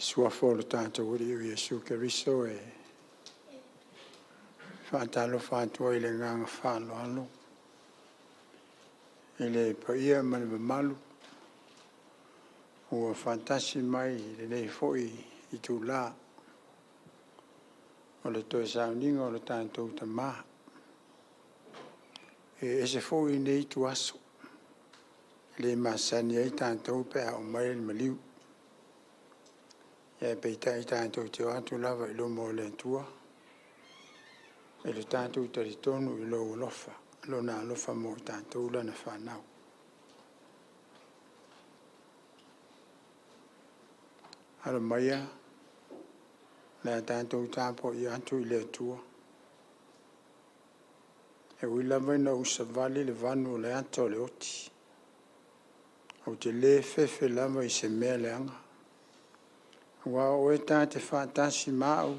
suafo le tātou uri o Iesu Keriso e whaatalo whātua I le nganga whāloalo I le paia mani malu ua whantasi mai I le nei foi I tū la o le toe sauninga o le tātou tamā e ese foi nei tu aso le masani ai tātou pe a o mai le maliu e peita I tātou te atu lava I lo mo le tua e le tātou taritonu I lo lofa lo na lofa mo tātou lana whanau Alo maia le tātou tāpo I atu I le tua e wila vai na usavali le vanu le ato le oti o te le fefe lava I se mea le anga wa o e tā te whātasi māu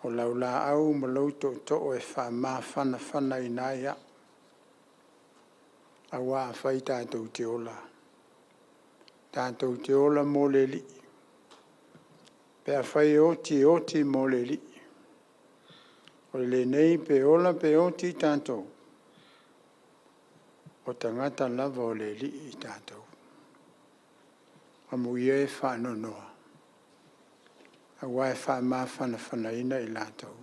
o laula au ma lauto to e wha mā whana I nāia a wā whai tātou te ola mō le li pēr whai oti mō le li o le nei pe ola pe oti tātou o tangata lava o le li I tātou a mui e whanonoa a wai wha mā whana ina I lātou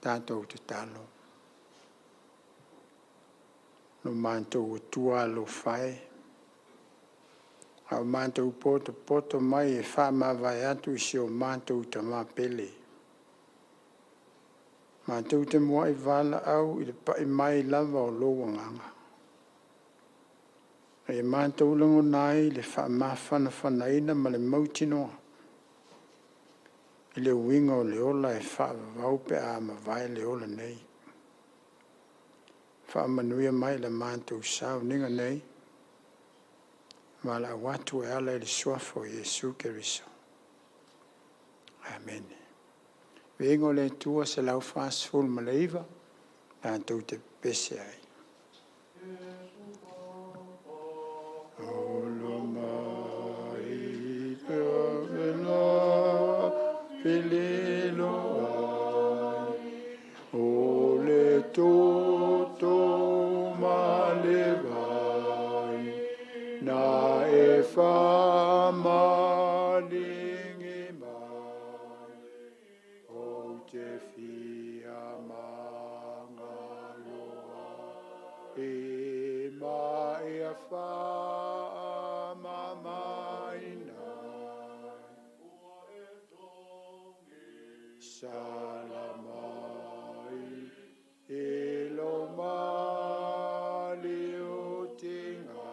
tātou te talo no mātou o tua lo whae a mātou poto mai e wha mā vai atu I si o mātou ta mā pele mātou te mua I wala au I le pai mai lava o lo wanganga e mātou lango nai le wha mā whana ina ma le mautinoa I le winga o le ola e wha vaupe a ma vai le ola nei wha manuia mai le mātou sau ninga nei ma la watu e ala I le suafo Iesu Keriso Amen Vengo le tua se lau whaasful ma le iwa tātou te pese ai Pililo ai, o le toto malevai, na e wha malingi mai, o te fia mangaloa, e mai a wha mamaina. Salamai, Elomali utinga,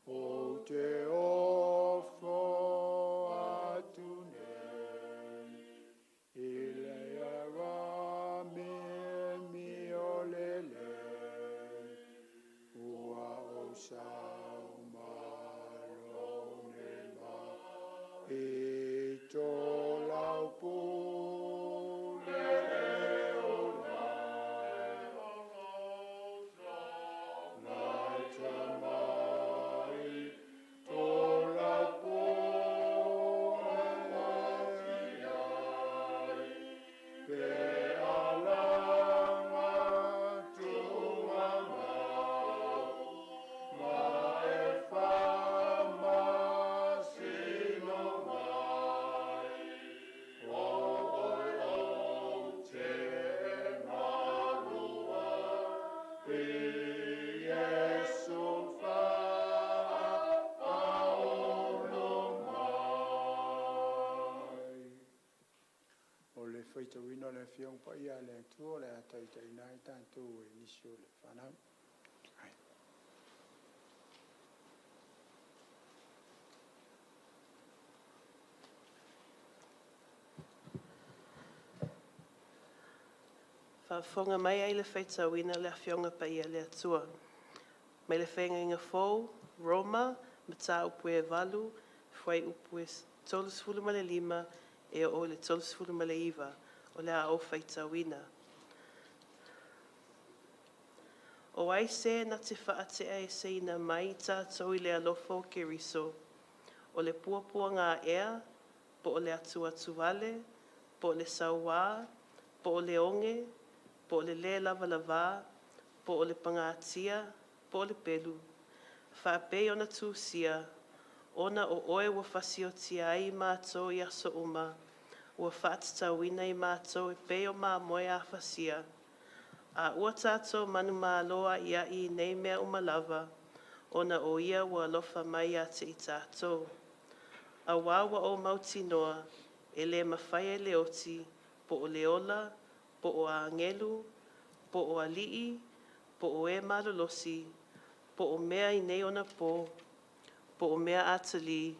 o te ofo atune, Ilea rame mi olele, ua o sau malone ma, e to Feita wina le fiong pa ia le tuo le atai tai nai tātou e nisio le whanau. Whawhonga mai ai le feita wina le fionga pa ia le atua. Mai le whenga inga fōu, Roma, Matuaao Taula, Whai upu e tolus fulu ma le 5 e o le tolus fulu ma le 1 o le a o feita wina. O ai se na te whaate ai se ina mai tātou I le alofo Keriso. o le puapua ngā ea, po o le atua tuale, po o le sauā, po o le onge, po o le lava lava, po o le pangatia, po o le pelu. Whaapei ona tūsia, ona o oe ua whasiotia ai mātou i aso uma, ua whaatatauina i mātou e peo mā moe a whasia. A ua tātou manu māloa ia i nei mea umalawa, ona o ia ua alofa mai a te i tātou. A wawa o mauti noa, e le mawhai e le oti, po o le ola, po o a ngelu, po o a lii, po o e malolosi, po o mea i nei ona po o mea atali,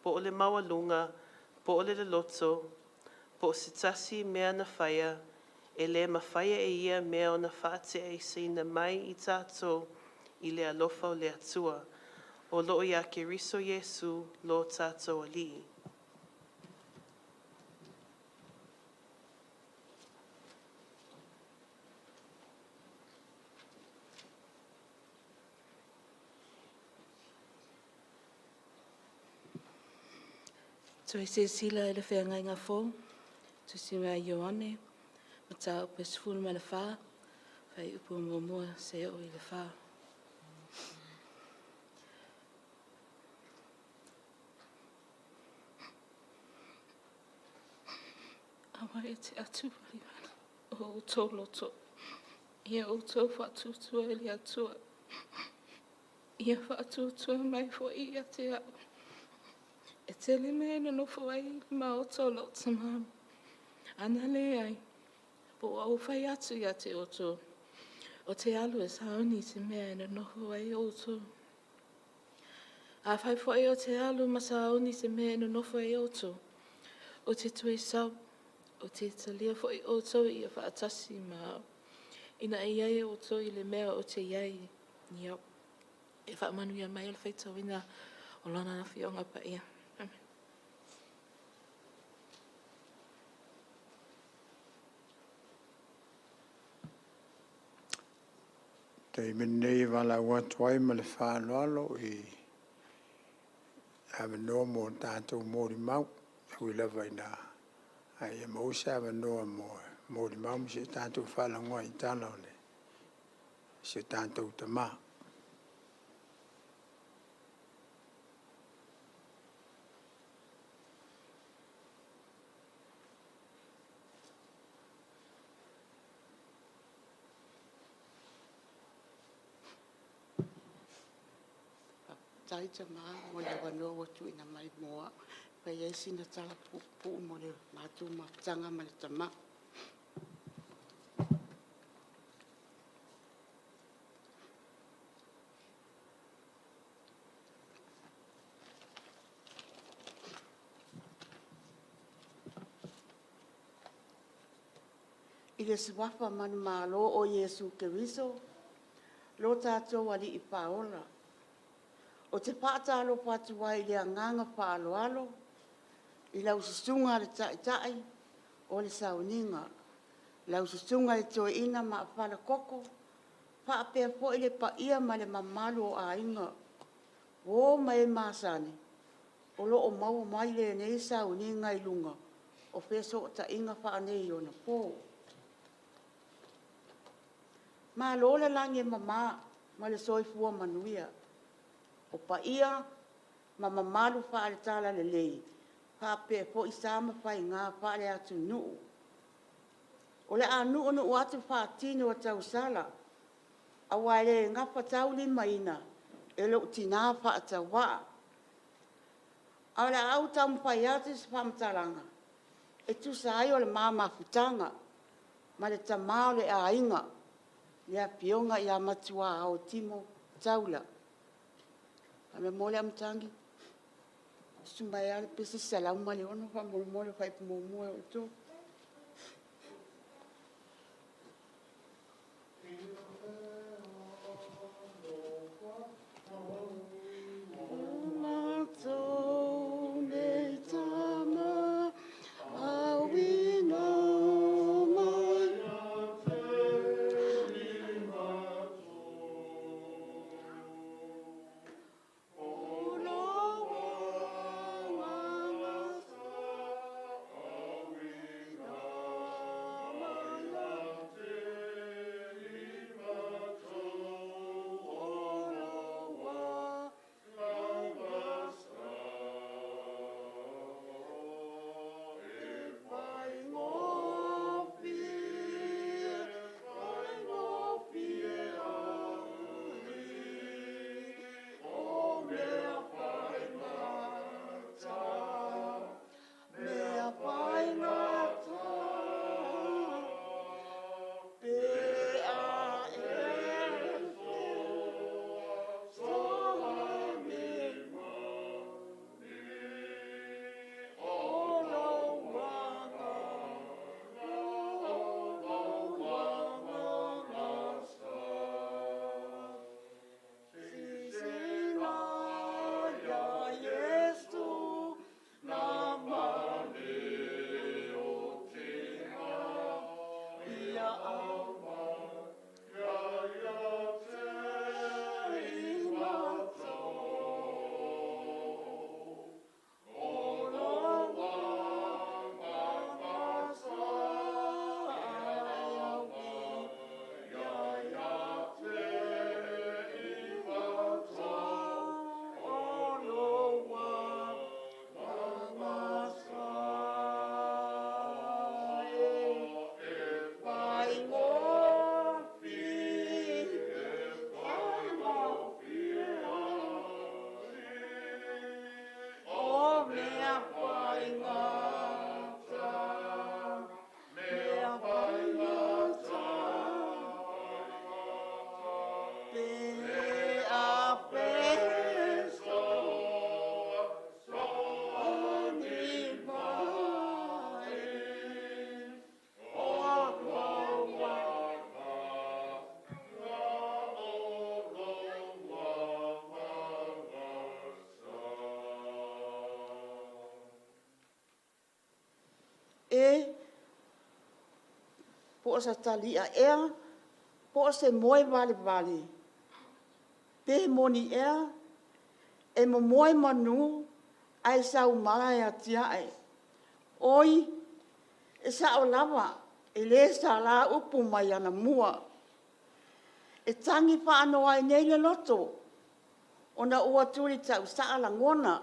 po o le mawalunga, po o le loto, po o sitasi mea na whaia, e le mawhaia e ia mea ona whaate e seina mai i tātou i le alofa o le atua, o loo ia ke riso Yesu lo tātou alii. Toi se sila e le whenga inga fō, tu si mea Ioane, Matuaao Taula ma le whā, whai upu mua se o i le whā. Awa e te atu waliwana, o tō loto, ia o tō whatutua e li atua, ia whatutua mai fo i a te au. E te le mea na nofo ai ma o tō lota mamu. Ana le ai, po au whai atu i a te oto. O te alu e saoni te mea na nofo ai o tō. A whai fwai o te alu ma saoni te mea na nofo ai o tō. O te tue sau, o te talia fwai o tō i a whaatasi ma. Ina e iai o tō i le mea o te iai ni au. E whaamanu ia mai al whaitau ina o lana na whionga pa ia. Te menei wala ua tuai ma le whāloalo i awanoa mō tātou mōri mau. Hui lawa ina ai e mausa awanoa mōri mau se tātou whalangoa i tāna o le. Se tātou tamā. Tai te maa mo le wanoa watu ina mai moa. Pai e sina tala pupu mo le mātou mapitanga ma le tama. I le siwafa manu malo o Yesu Keriso, lo tātou ali I paola. O te pātalo patu wai le anganga pāloalo, I lau susunga le tai o le sauninga. Lau susunga le toe ina ma apala koko, pa apea po I le pa ia ma le mamalu o a inga. O mai masani, o lo o mau mai le nei sauninga I lunga, o peso o ta inga pa anei o na po. Ma lo le langi mama, ma le soifua manuia. O pa ia, ma mamalu wha ale tala le lei. Pa pe po isama whai ngā wha ale atu nuu. O le a nuu nuu atu wha tino o tau sala. A waile ngapa tau lima ina. E lo tina wha tau waa. A le au tamu whai atu si whamtalanga. E tu sa ai o le mama futanga. Ma le tamao le a inga. Lea pionga I a Matuaao Taula. Ame mole amtangi. Sumaya le pese salau male ono fa mole fa mo o to. po sa talia po se moe vale. Pe moni e mo moe manu ai sa umala ya tia oi e sa o lava e le sa la upu mai ana mua e tangi pa ano ai nei le loto ona ua turi tau sa la ngona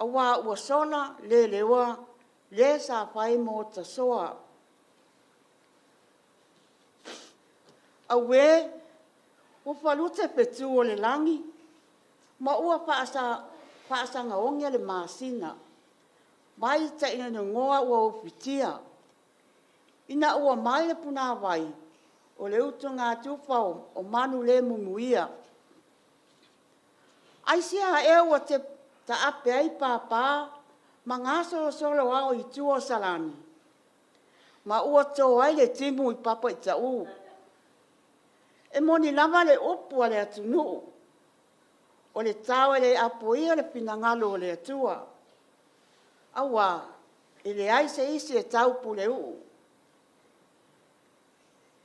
awa ua sola lewa le sa pai mo ta soa awe o falute petu o le langi ma ua paasa ngaongia le masina mai ta ina ngoa ua upitia ina ua mai le puna vai o le utu ngā tupau o manu le mumuia ai sia ua te ta ape ai papa ma ngā solo au i tua salani ma ua tō ai le timu i papa i tau e moni lava le upu a le atunu o le tau le apoia le pinangalo o le atua awa e le aise isi e tau pule uu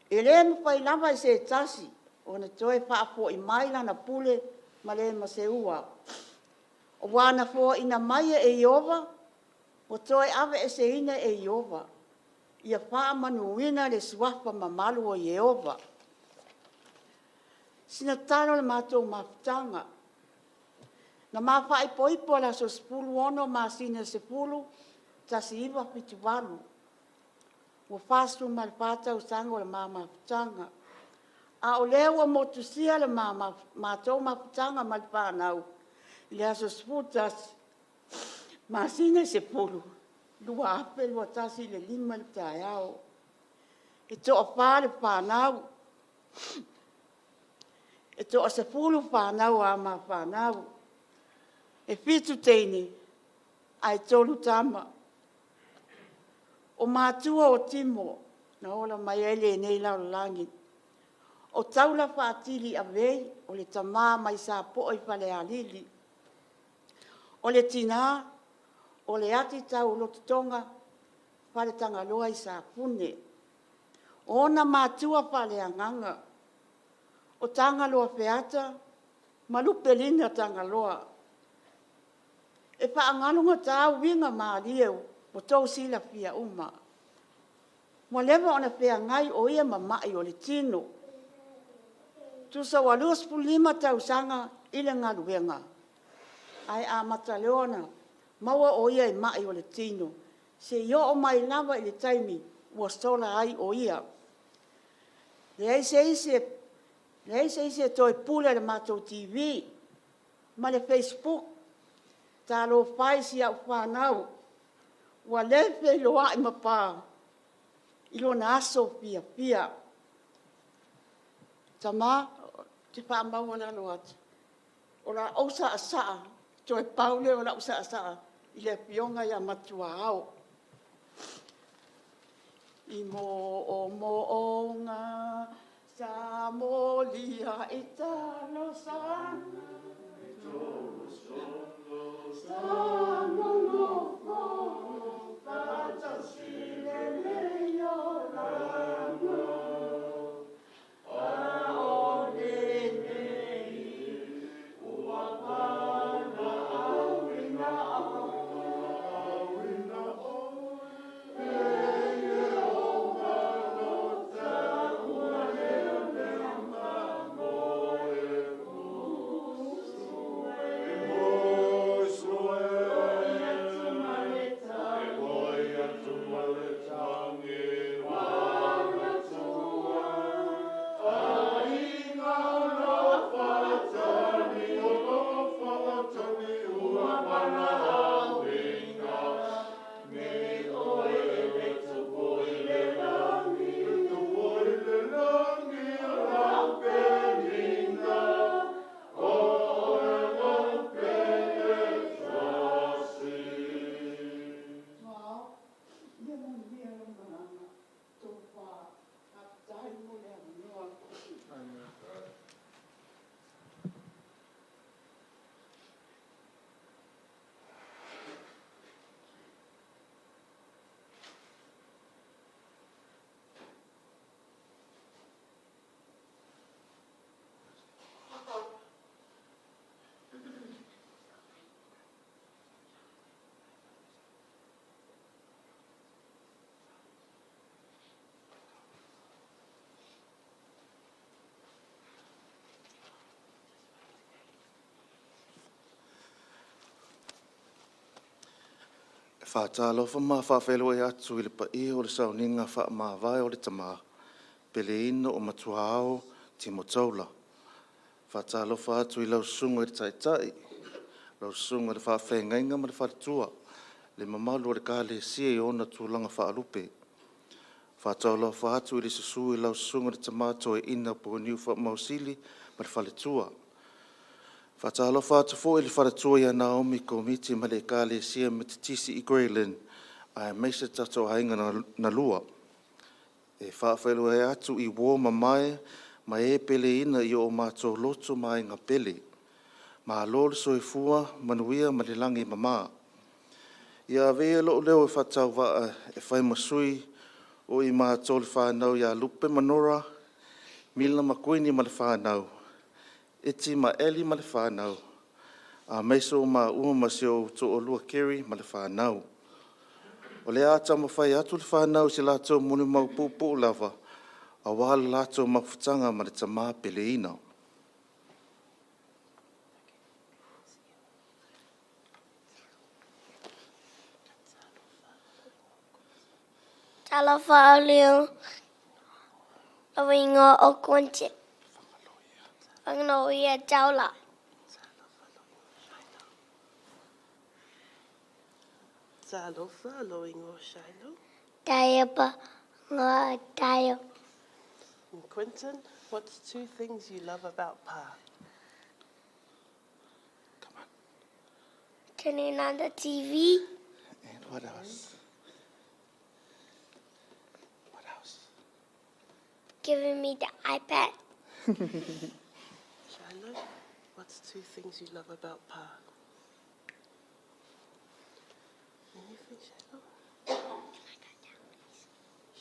e le mawhai lava i se tasi o na toe whaapo i maila na pule ma le ma se ua o wana fo ina mai e Iova o toe ave e se ina e Iova ia wha manuina le suafa mamalu o Iova sina talo le mātou mafutanga. Na mawhai poipo la so sepulu ono ma sina sepulu ta si iwa pitu walu. Wa fastu ma le pātau sango le mafutanga. A o lewa motusia le mātou mafutanga ma le pānau. Le aso sepulu ta ma sina sepulu. Lua ape lua tasi le lima le tāiao. E toa pā le pānau. E toa sepulu whanau a ma whanau. E fitu teine, ai tolu tama. O mātua o timo, na ola mai ele nei lau langi. O taula whaatili a vei, o le tamā mai sa po i whale a lili. O le tina, o le ati tau lotutonga, whale tanga loa i sa pune. O na mātua whale a nganga. O tanga loa feata, malupe lina tanga loa. E whaangalunga tāu winga maalieu, o tau sila fia uma. Mo lewa ona fea ngai o ia mamai o le tino. Tusa walus pulima tau sanga ile ngaluenga. Ai a mataleona, maua o ia i mai o le tino. Se yo o mai lava i le taimi, ua sola ai o ia. Le eise ise toi pule le mātou TV, ma le Facebook, tā lo whai si au whanau, wa lewe loa i mapā, i lo na aso pia. Tamā, te whaamau ana no atu. O la ausa asaa, toi paule o la ausa asaa, i le pionga ia Matuaao. I mo o ngā, sa mo lia i talo sana, i tolo sono, sa mo ngofo, fata sile leo langa, a o le nei, ua pana awina Whātālofa mā whawhelo e atu I le pa I o le sauninga wha mā vai o le tamā. Pele ino o Matuaao Taula. Whātālofa atu I lau sunga I le taitai. Lau sunga le whawhengainga ma le whātua. Le mamalu o le kāle sia I ona tūlanga whaalupe. Whātālofa atu I le susu I lau sunga le tamato e ina po niu wha mausili ma le whaletua. Whātālofa atu fo I le whaletua ia Naomi komiti ma le kāle sia me te tisi I Greyland. Ai meisa tato hainga na lua. E whawhelo e atu I wō mamae ma e pele ina I o mātou loto mai ngā pele. Ma lor soifua manuia ma le langi mama. Ia vea lo leo e whatau waa e whai masui o I mātou le whanau ia lupe manora, mila makuini ma le whanau, iti ma eli ma le whanau, a meiso ma ua masio to o lua keri ma le whanau. O le ata ma whai atu le whanau si lato muni mau pupu lava, a wala lato mawhutanga ma le tamā pele ina. Talofa leo Awingo o Quintet. Iknowit Taula. Talofa loingo Shiloh. Tayapa ngā tayo. And Quentin, what's 2 things you love about Pa? Come on. Turning on the TV. And what else? What else? Giving me the iPad. Shiloh, what's 2 things you love about Pa? Anything, Shiloh?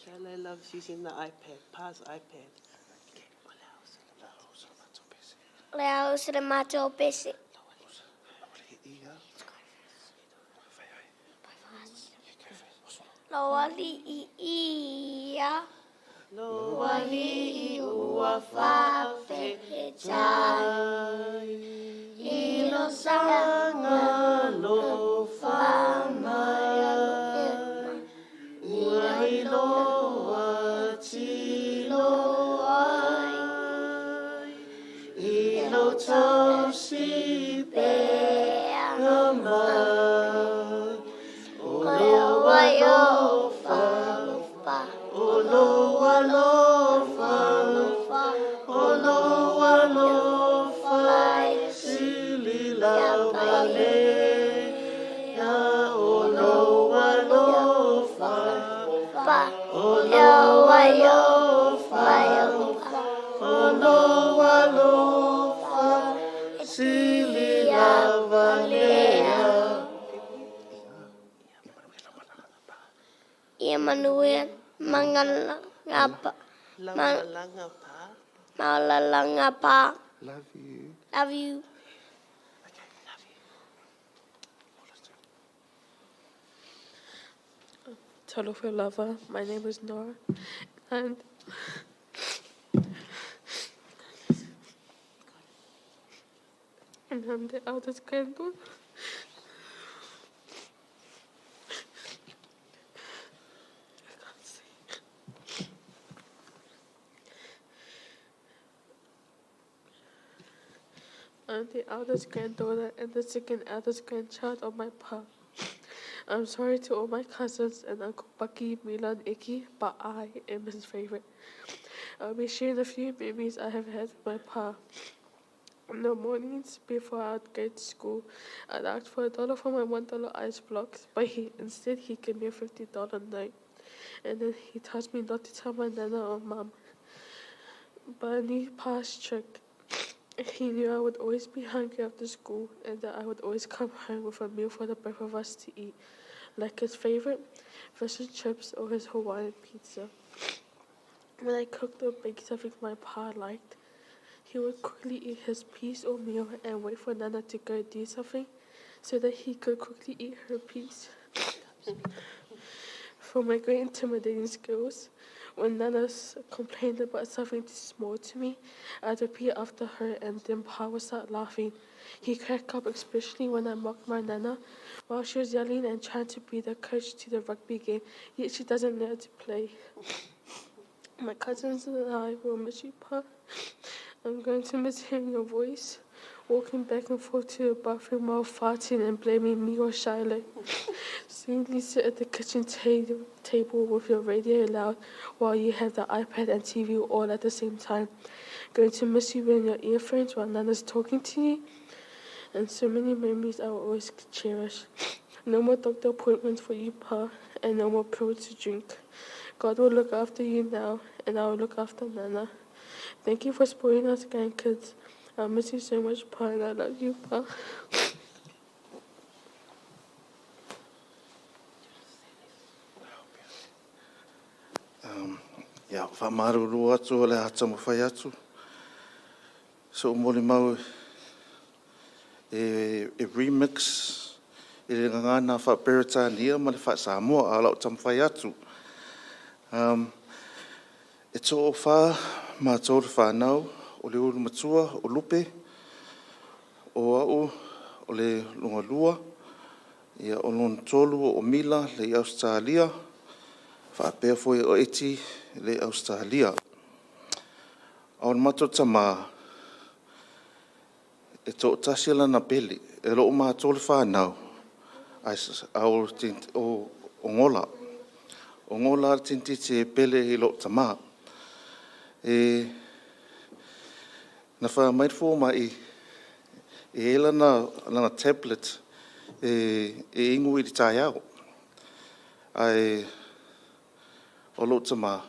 Shiloh loves using the iPad, Pa's iPad. Okay, what else? Leo se mato basic. Loali ia. Loali ua whape he tai. Ilo sanga lo whamaya. Ua iloa tilo ai. Ilo tausi pēa mai. Oleo wailofa. Olo walofa. Olo walofa. Sili lavale. Olo walofa. Olo walofa. Olo walofa. Sili lavale. Emmanuel Mangalangapa. Laumalanga Pa. Malalangapa. Love you. Love you. Okay, love you. Talofa lover, my name is Nora, and I'm the eldest granddaughter. I'm the eldest granddaughter and the second eldest grandchild of my pa. I'm sorry to all my cousins and Uncle Bucky, Milan, Icky, but I am his favorite. I'll be sharing a few memories I have had with my pa. In the mornings before I'd go to school, I'd ask for $1 for my $1 ice blocks, but instead he gave me a $50 note. And then he told me not to tell my nana or mom. But I knew pa's trick. He knew I would always be hungry after school and that I would always come home with a meal for the both of us to eat, like his favorite fish and chips or his Hawaiian pizza. When I cooked or baked something my pa liked, he would quickly eat his piece or meal and wait for Nana to go do something so that he could quickly eat her piece. For my great intimidating skills, When Nana's complained about something too small to me, I'd repeat after her and then Pa would start laughing. He cracked up, especially when I mocked my Nana while she was yelling and trying to be the coach to the rugby game, yet she doesn't know how to play. My cousins and I will miss you, Pa. I'm going to miss hearing your voice, walking back and forth to the bathroom while farting and blaming me or Shiloh. Seeing you sit at the kitchen table with your radio loud while you have the iPad and TV all at the same time. Going to miss you wearing your earphones while Nana's talking to you. And so many memories I will always cherish. No more doctor appointments for you, Pa, and no more pills to drink. God will look after you now, and I will look after Nana. Thank you for spoiling us grandkids. I miss you so much, Pa, and I love you, Pa. Ia, whamaruru atu o le hata mawhai atu. So mori mau e remix e le ngangana whaperetania ma le whaasamoa a lau tamawhai atu. E tō o wha ma tō le whanau o le uru matua o lupe o au o le lunga lua ia o lon tolu o mila le Australia whaapea foi o eti le Australia. Au mato tama e tō tasila na peli e lo ma tō le whanau au o ngola. O ngola tinti te pele i lo tama. Na wha mai fō mai e lana tablet e ingu i te tai au. Ai o lo tama.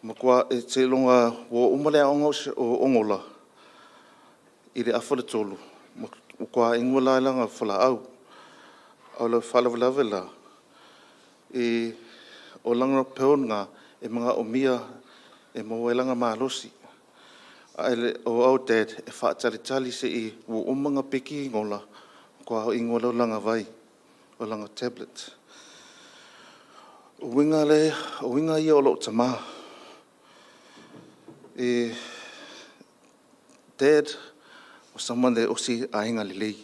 Makua e te longa o umale aonga o ongola i le awhale tolu. Makua ingu lailanga whala au. Au lau whalawalawela. O langa peonga e mga o mia e mawelanga mahalosi. O au dad e whaatalitali se i o umanga peki ngola kua ingo lau langa vai o langa tablet. O winga ia o lo tama. Dad was someone that osi ainga lilei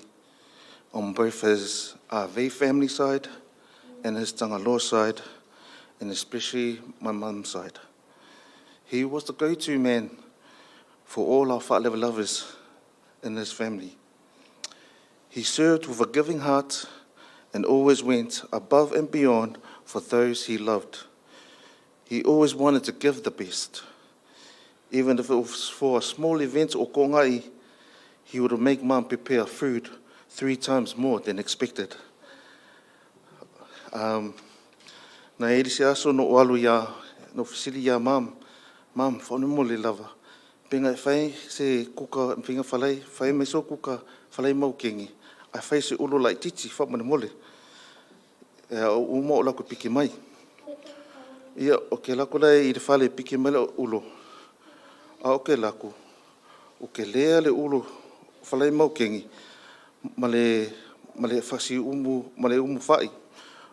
on both his Ave family side and his Tangaloa side, and especially my mum's side. He was the go-to man for all our whaalewa lovers in his family. He served with a giving heart and always went above and beyond for those he loved. He always wanted to give the best. Even if it was for a small event or kongai, he would make mum prepare food 3 times more than expected. Na eri se aso no alu ia, no fisili ia mam, whanu mo le lava. Penga whai se kuka, pinga whalai, whai me so kuka, whalai mau kengi. Ai whai se ulo lai titi, whamane mole. Uma o lako piki mai. Ia, o ke lako lai i le whale piki mai le ulo. A o ke lako, o ke lea le ulo, whalai mau kengi, ma le whasi umu, ma le umu whai.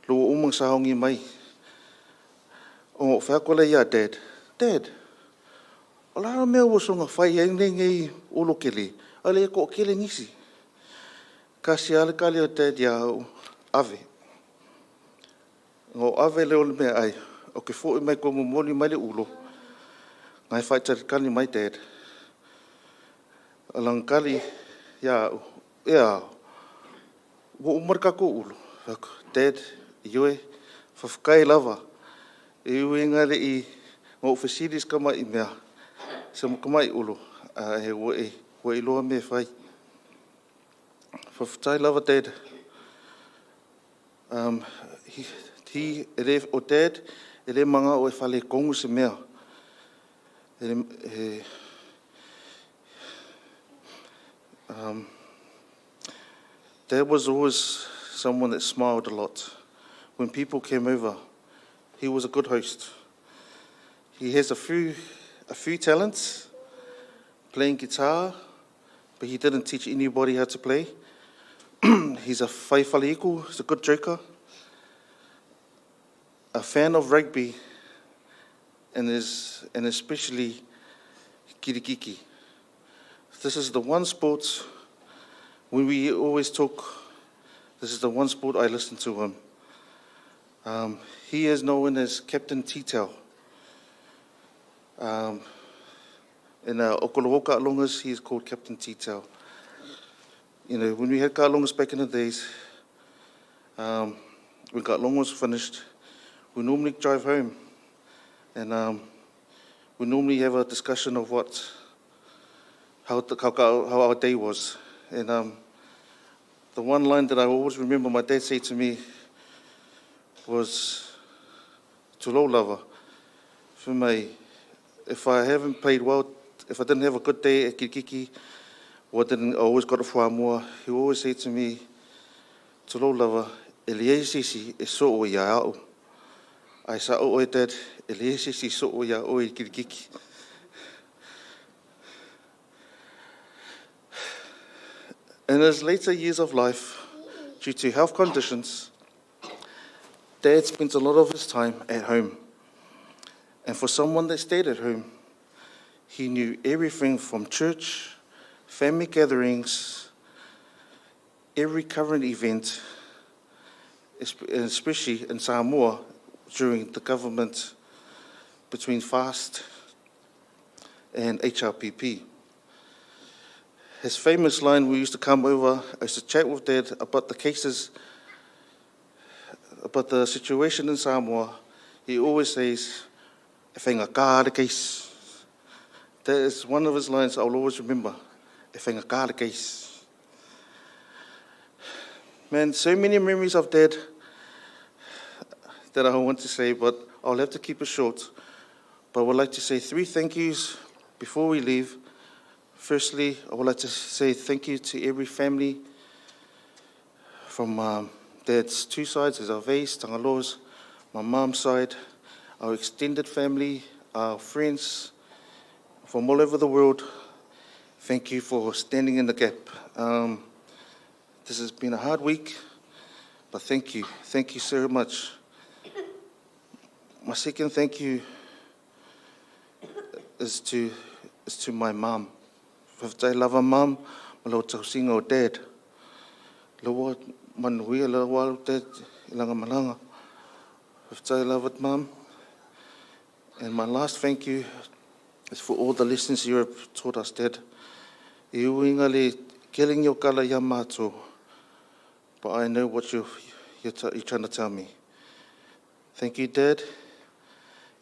Lo umang sa hongi mai. O whako le ia, Dad. Dad, o lara mea wasonga whai ai ngei ulo kele. Ale ko kele ngisi. Kasi ale kali o Dad ia ave. O ave leo le mea ai. O ke fōi mai ko mumoni mai le ulo. Ngai whai tarikani mai, Dad. Alang kali ia wo umarka ko ulo. Dad, ioi, whawhakai lava. E ui ngare i ngō facilities kama i mea. Se mo kama i ulo. He wo i loa me whai. Whawhakai lava, Dad. O Dad, e le manga o e whale kongu se mea. Dad was always someone that smiled a lot. When people came over, he was a good host. He has a few talents, playing guitar, but he didn't teach anybody how to play. He's a whaiwhaliku, he's a good joker, a fan of rugby, and especially kirikiki. This is the one sport, when we always talk, this is the one sport I listen to him. He is known as Captain Titau. In our Okolowo Ka'alongas, he is called Captain Titau. You know, when we had Ka'alongas back in the days, when Ka'alonga was finished, we normally drive home, and we normally have a discussion of how our day was. And the one line that I always remember my dad said to me was, "Tūlou lava, for me, if I haven't played well, if I didn't have a good day at kirikiki, or I always got a whāmua," he always said to me, "Tūlou lava, e liei sisi e so o ia au." I said, "Oh, Dad, e liei sisi so o ia au I kirikiki." In his later years of life, due to health conditions, Dad spent a lot of his time at home. And for someone that stayed at home, he knew everything from church, family gatherings, every current event, especially in Samoa during the government between FAST and HRPP. His famous line, we used to come over, I used to chat with Dad about the cases, about the situation in Samoa. He always says, "E whainga kā the case." That is one of his lines I'll always remember, "E whainga kā the case." Man, so many memories of Dad that I want to say, but I'll have to keep it short. But I would like to say 3 thank yous before we leave. Firstly, I would like to say thank you to every family from Dad's 2 sides, his Aves, Tangaloas, my mom's side, our extended family, our friends from all over the world. Thank you for standing in the gap. This has been a hard week, but thank you. Thank you so much. My second thank you is to my mom. Whawhai lava mom, ma lau tausinga o Dad. Lawa manuia lawa Dad ilanga malanga. Whawhai lava mom. And my last thank you is for all the lessons you have taught us, Dad. I uinga le killing your kala ya mātou, but I know what you're trying to tell me. Thank you, Dad.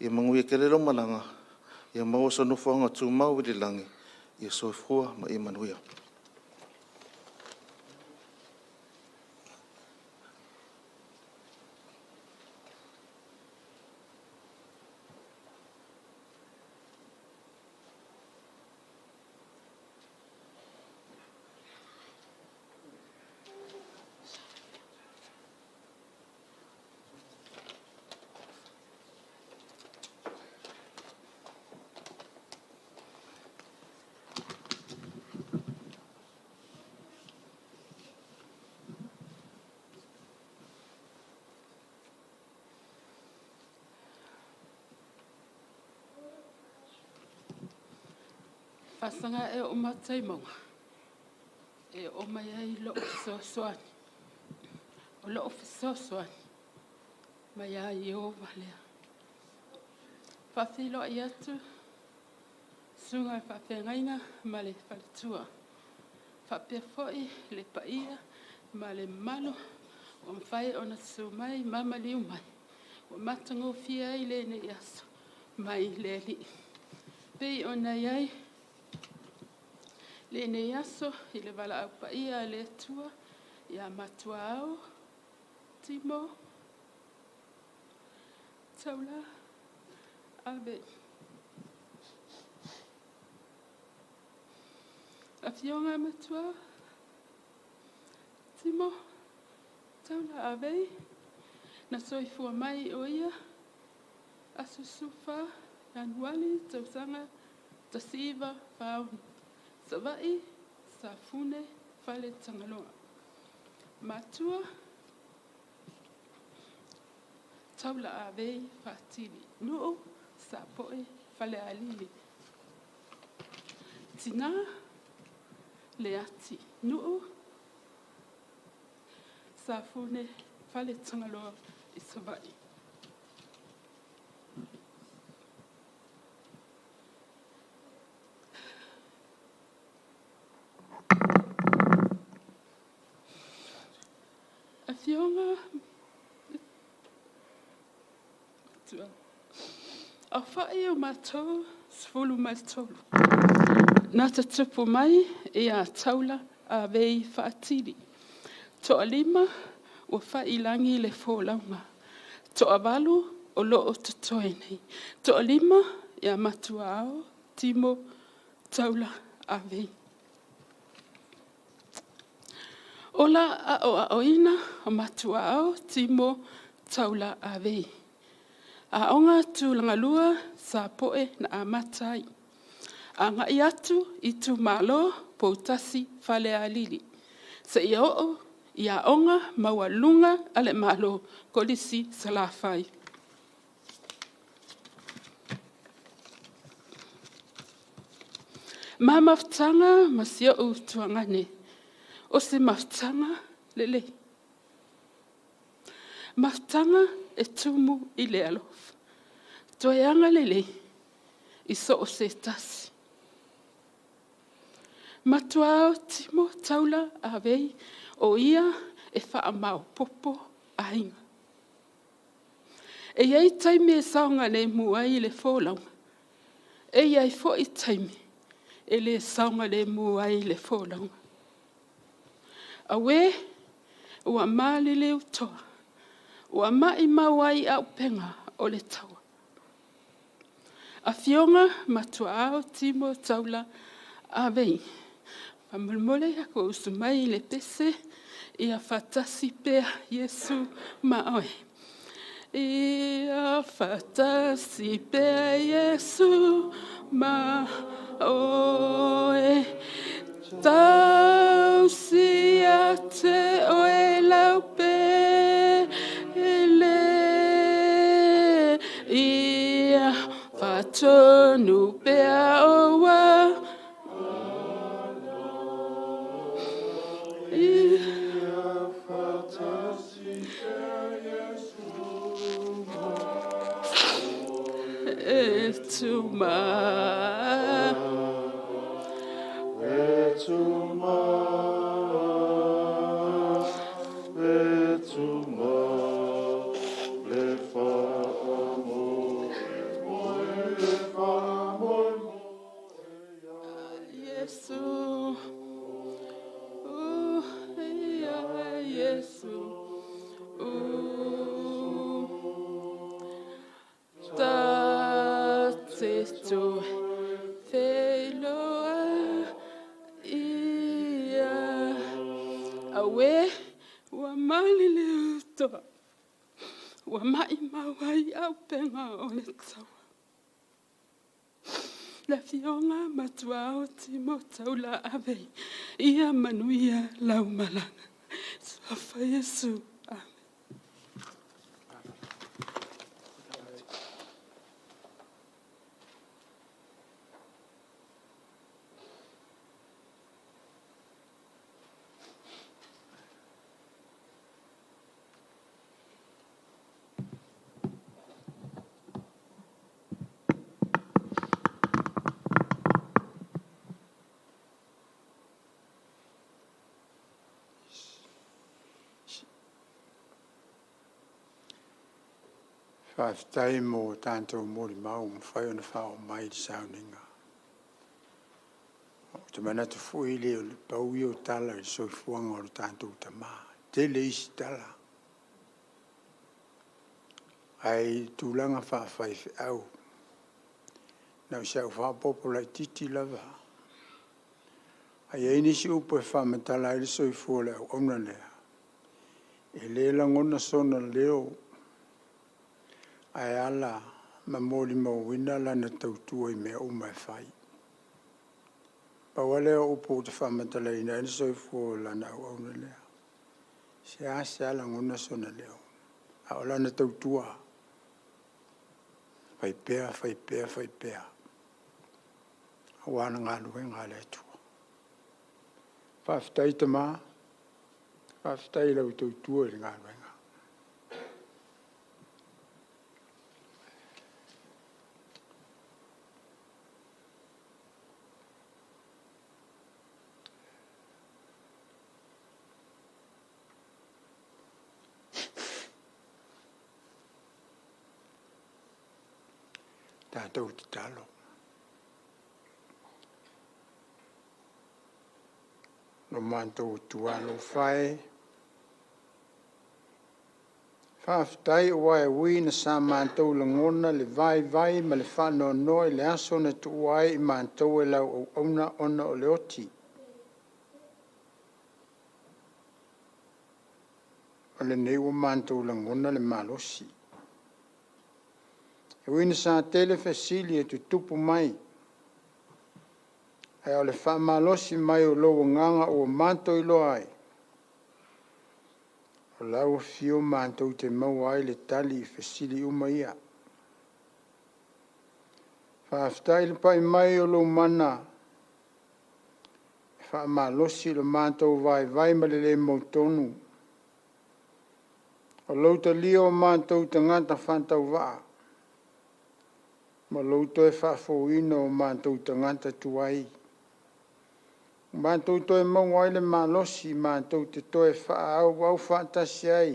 I manguia ke lelo malanga. I mau sa nufuanga tū mau i langi. I soifua ma I manuia. Whasanga e o matai maunga. E o mai ai lo o soani. O lo o soani. Mai ai o valea. Whawhilo I atu. Sunga e whawhengaina ma le whaletua. Whapea foi le paia ma le malo. O mwhai o na su mai mama liu mai. O matango fia I le ne aso. Mai le li. Pei o na iai. Le ne aso I le wala au paia le tua. Ia Matuaao Taula. Abe. A fionga Matuaao Taula abe. Na soifua mai o ia. Asusufa Januali tausanga tasiva faun. Savai safune fale tangaloa. Matua Taula abe fatili. Nuo sa poe fale alili. Tina le ati nuu sa fune fale tangaloa I savai. A fionga a whae o mātou sfulu mātou. Nā te tupu mai a taula a vei whaatiri. Toa lima o whailangi le fōlaunga. Toa walu o loo tutoe nei. Toa lima a Matuaao Taula a vei. Ola a oina o Matuaao Taula a vei. A onga tūlangalua sa poe na a matai. A ngai atu I tu malo poutasi fale a lili. Se ia oo ia onga maua lunga ale malo kolisi salafai. Ma maftanga masia o tuangane. O se maftanga lele. Maftanga e tumu I le alof. Toeanga lele I so o se tasi. Matuaao Taula a vei o ia e whaamau popo a inga. E iei taimi e saunga le mua I le fōlaunga. E iei fo I taimi e le saunga le mua I le fōlaunga. A we ua mali le utoa. Ua mai mawai au penga o le taua. A fionga Matuaao Taula a vei. Pamulmole ako usumai le pese ia fatasi pea Yesu maoe. Ia fatasi pea Yesu maoe. Tausi ate oe laupe ele. Ia fatonu pea oa. Wa mai mawai au penga o le taua. La fionga Matuaao Taula a vei. Ia manuia lau malanga. Safa Yesu. Amen. Whaafitai mō tātou mōri mau mwhai ona whao mai di sauninga. O te manatu fui le o le paui o tala I soifuanga o le tātou tamā. Te le isi tala. Ai tūlanga whaafai au. Nau siau whaapopo lai titi lava. Ai einisi upo e whaamatala I le soifua le au ona lea. E le langona sona leo. Ai ala ma mōli mawina lana tautua I mea o mai whai. Pawale o upo te whamatala I na soifua lana au ona lea. Se ase ala ngona sona leo. A o lana tautua. Whaipea. Wana ngā lue ngā le tua. Whawhitai te mā. Whawhitai lau tau tua i ngā lue ngā. Tātou te talo. No mātou tualo whae. Whawhitai o wae ui na sa mātou langona le vai ma le whanau noi le aso na tu wai i mātou e lau au auna ona o le oti. O le nei o mātou langona le malosi. E ui na sa tele fesili e tu tupu mai. E o le whamalosi mai o lo nganga o mātou i loa ai. O lau fio mātou te mau ai le tali i fesili uma ia. Whawhitai le pai mai o lo mana. E whamalosi le mātou vai ma le mautonu. O lauta lio mātou te ngata whantau waa. Ma lauta e whawhauina o mātou te ngata tuai. Mātou toe mau ai le malosi, mātou te toe whaau au whaatasi ai.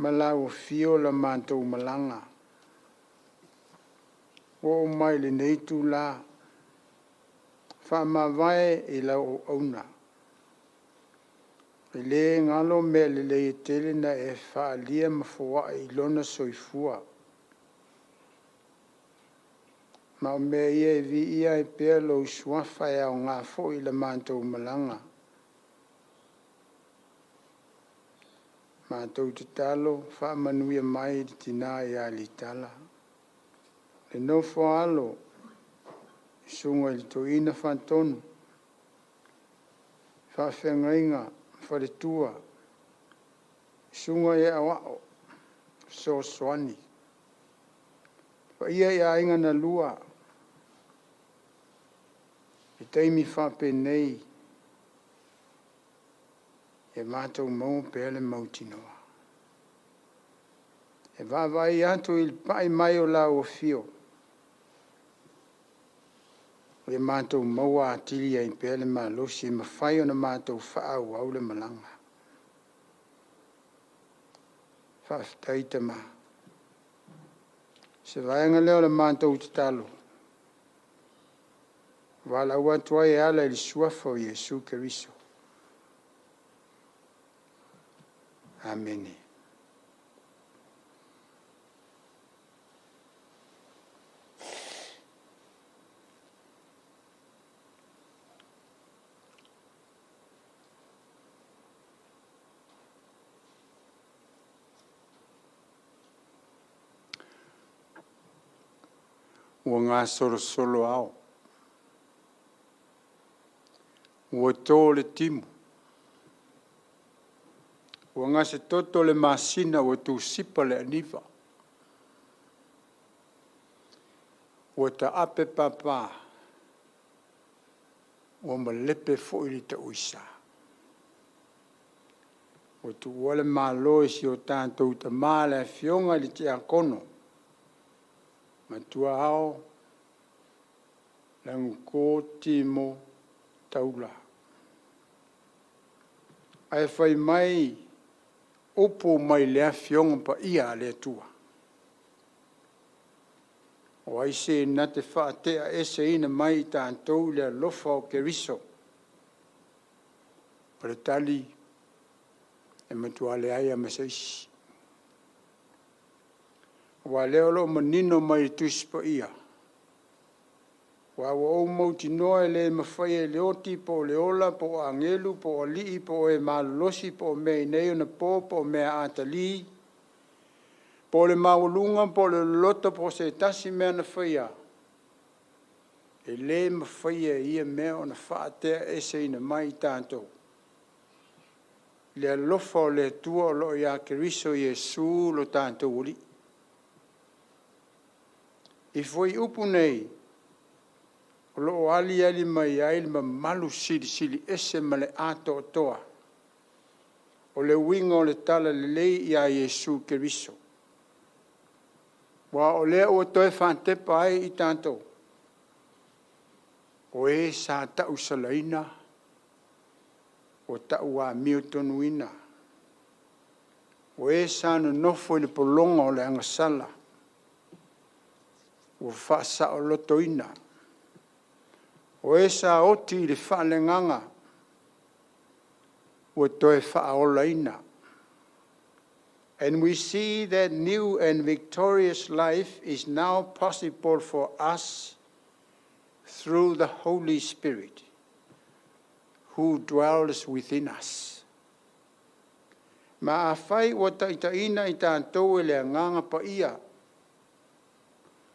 Ma lau fio la mātou malanga. O mai le neitu la. Whaamawai e lau o auna. E le ngalo me le tele na e whaalia mawhua i lona soifua. Ma o mea ia e vi ia e pēr lo suafa e au ngā fo i la mātou malanga. Mātou te talo, wha manuia mai di tina i ali tala. Le no fo alo, sunga i to ina whantonu. Wha whengainga, wha le tua. Sunga e awao, so swani. Wha ia i ainga na lua. E teimi whape nei, e mātou mau pēle mautinoa. E wāwai atu i pai mai o la o fio. E mātou mau atili ai pēle malosi e mawhai o na mātou whaau au le malanga. Whawhitai te mā. Se vaenga leo le mātou te talo. Wala ua tua e ala ili suafa o Yesu Keriso. Amene. Ua ngā solo ao. Ua tō le timu. Ua ngā se toto le masina ua tū sipa le aniva. Ua ta ape papa. Ua malepe fo ili ta uisa. Ua tu wale māloe si o tātou ta māle fionga li te akono. Matuaao Taula. Ai whai mai opo mai lea fionga pa ia lea tua. O ai se na te whaatea ese ina mai tātou lea lofa o Keriso. Paretali e matuale ai a masaisi. Wa leo lo manino mai tuispa ia. Wa o mauti noe le mawhai e leoti po leola, po angelu, po alii, po e malolosi, po mea ineo na po mea atali, po le maulunga, po le lota, po se tasi mea na whaia. E le mawhai e ia mea o na whaatea ese ina mai tātou. le alofa o le atua o loo ia keriso Iesu lo tātou uli. I foi upu nei, o loo ali mai ai le mamalu sili ese ma le ato toa. O le winga o le tala le lei ia Iesu keriso. Wa o lea ua toe whantepa ai i tātou. O e sa tau salaina, o tau a mio tonuina. O e sa no nofo i le polonga o le angasala. O whaasa o lotoina. O e sa oti i le whaalenganga. O toe whaolaina. And we see that new and victorious life is now possible for us through the Holy Spirit, who dwells within us. Ma awhai o taitaina i tātou le anganga pa ia,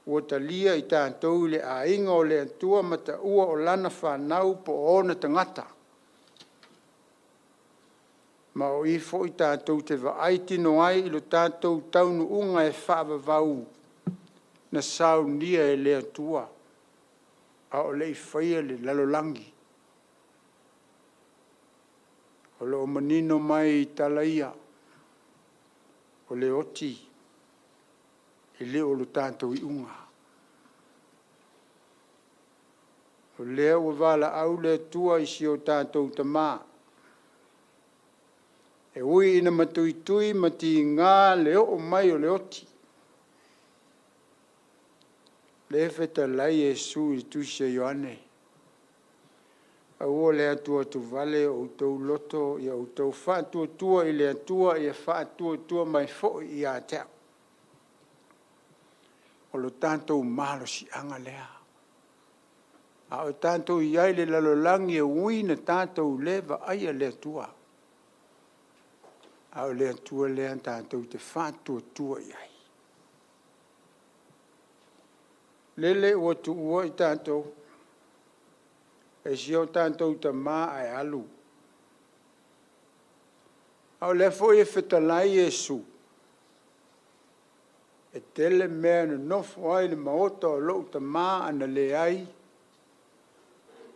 o ta lia i tātou le ainga o le antua mata ua o lana whanau po ona tangata. Ma o i fo i tātou te waaiti no ai ilo tātou taunu unga e whaavavau na sau nia e lea tua a o lei whaia le lalolangi. O lo manino mai i talaia o le oti e leo lo tātou i unga. O lea ua wala au le tua i si o tātou tamaa. E ui ina matuitui mati ngā leo o mai o leoti. Le feta lai Jesu i tuise Ioane. A ua le atua tu vale o tau loto i au tau whaatua tua i le atua i a whaatua tua mai fo i a teo. O lo tātou malo si anga lea. A o tātou iai le lalolangi e ui na tātou leva aia le atua. Au lea tua lea tātou te whātua tua iai. Lele ua tu ua i tātou, e si o tātou ta mā ai alu. Au lea fo e whetalai Jesu, e tele mea na nofo ai le maota o lou ta mā ana le ai,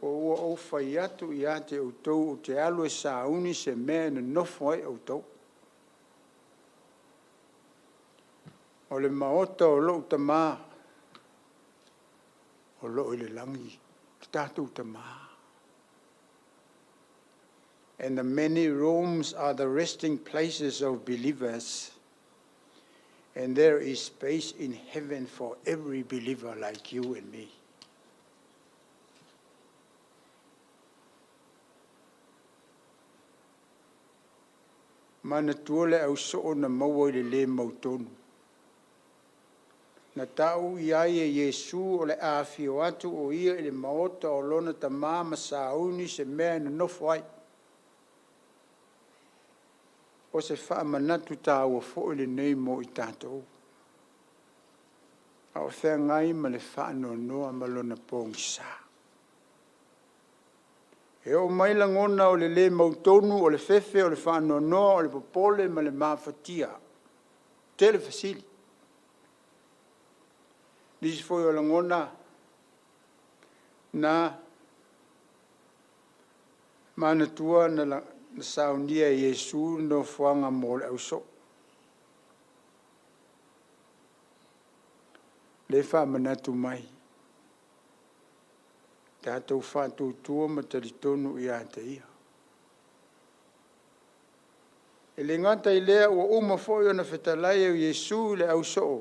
o ua o whai atu i ate o tau o te alu e sauni se mea na nofo ai o tau. O le maota o loo tamā, o loo le langi, ki tātou tamā. And the many rooms are the resting places of believers, and there is space in heaven for every believer like you and me. Mana tuole au soo na maua i le mautonu. Na tau iai e Iesu o le awhio atu o ia i le maota o lona ta māma sauni se mea na nofo ai. O se wha manatu tā ua fo le nei mo i tātou. A o whea ngai ma le wha no noa ma lona pōngi sā. E o maila ngona o le mautonu o le fefe o le wha no noa o le popole ma le mawhatia. Tele fasili. Nisi foi o langona na manatua na saunia Iesu no fuanga mo le auso. Le wha manatu mai. Tātou whātou tua mataritonu i ate ia. E le ngata i lea ua uma foi o na whetalai o Iesu le auso o.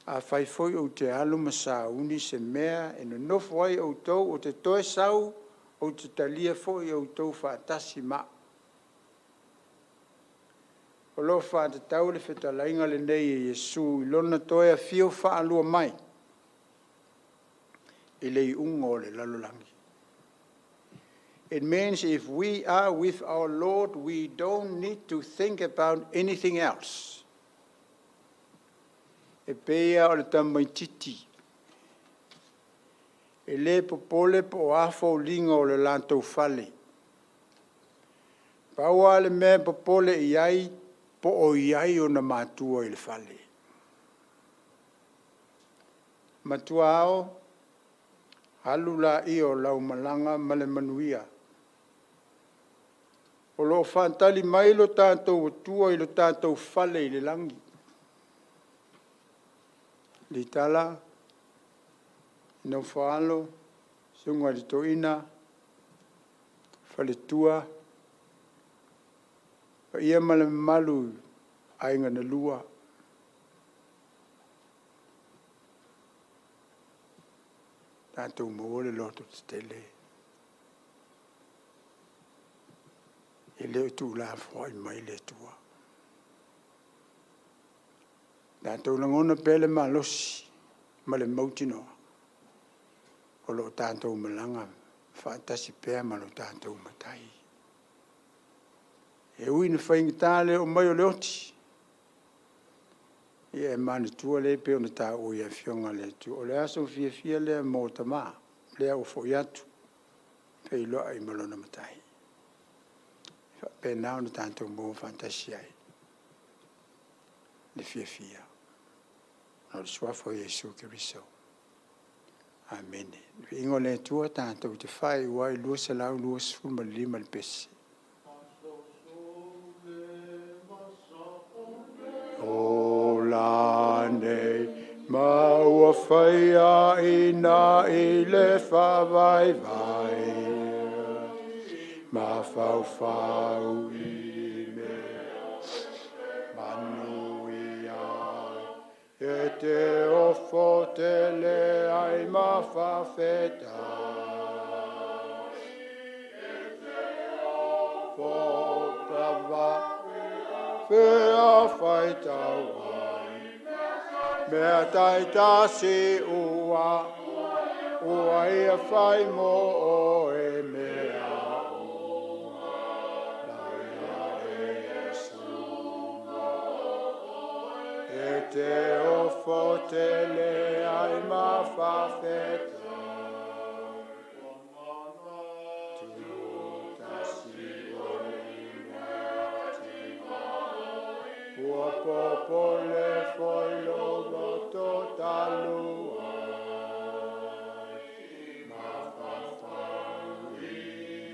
A whai foi o te alu masauni se mea e no nofo ai o tau o te toe sau o te talia foi o tau whaatasi ma. O lo whaatatau le whetalainga le nei e Iesu i lona toe a fio whaalua mai. I le i ungo le lalolangi. It means if we are with our Lord, we don't need to think about anything else. E pea o le tamaititi. E le popole po afo linga o le lantou fale. Paua le mea popole iai, po o iai o na matua i le fale. Matuaao, halu la i o lau malanga ma le manuia. O lo whantali mai lo tātou tua i lo tātou fale i le langi. Li tala, ino whaalo, sunga li toina, fale tua, pa ia male malu ainga na lua. Tātou maole loto te tele. E leo tu la fwoi mai le tua. Tātou langona pele malosi, ma le mautinoa. O lo tātou malanga, whaatasi pēr ma lo tātou matai. E ui na whaingatale o mai o leoti. Ia e mani tua le pe ona tā o ia fionga le tu. O le aso fia le mo tama, le o fo iatu. Pei loa i malona matai. Pe nao na tātou mo fantasi ai. Le fia. No le suafo Yesu Kiriso. Amen. Ingo le tua tātou te whai wai lua se lau lua sfuma lima le pesi. O la nei maua whaia ina i le whawai vai. Ma whau i me manu i ai. E te ofo te le ai ma whawheta. E te ofo prawa whea whaitau ai. Mea taitasi ua, ua ia whai mo o e mea. Te ofo te le ai ma whawheta. Tu tasi o le te mai. Ua popo le foi logo to talu ai. Ma whawhau i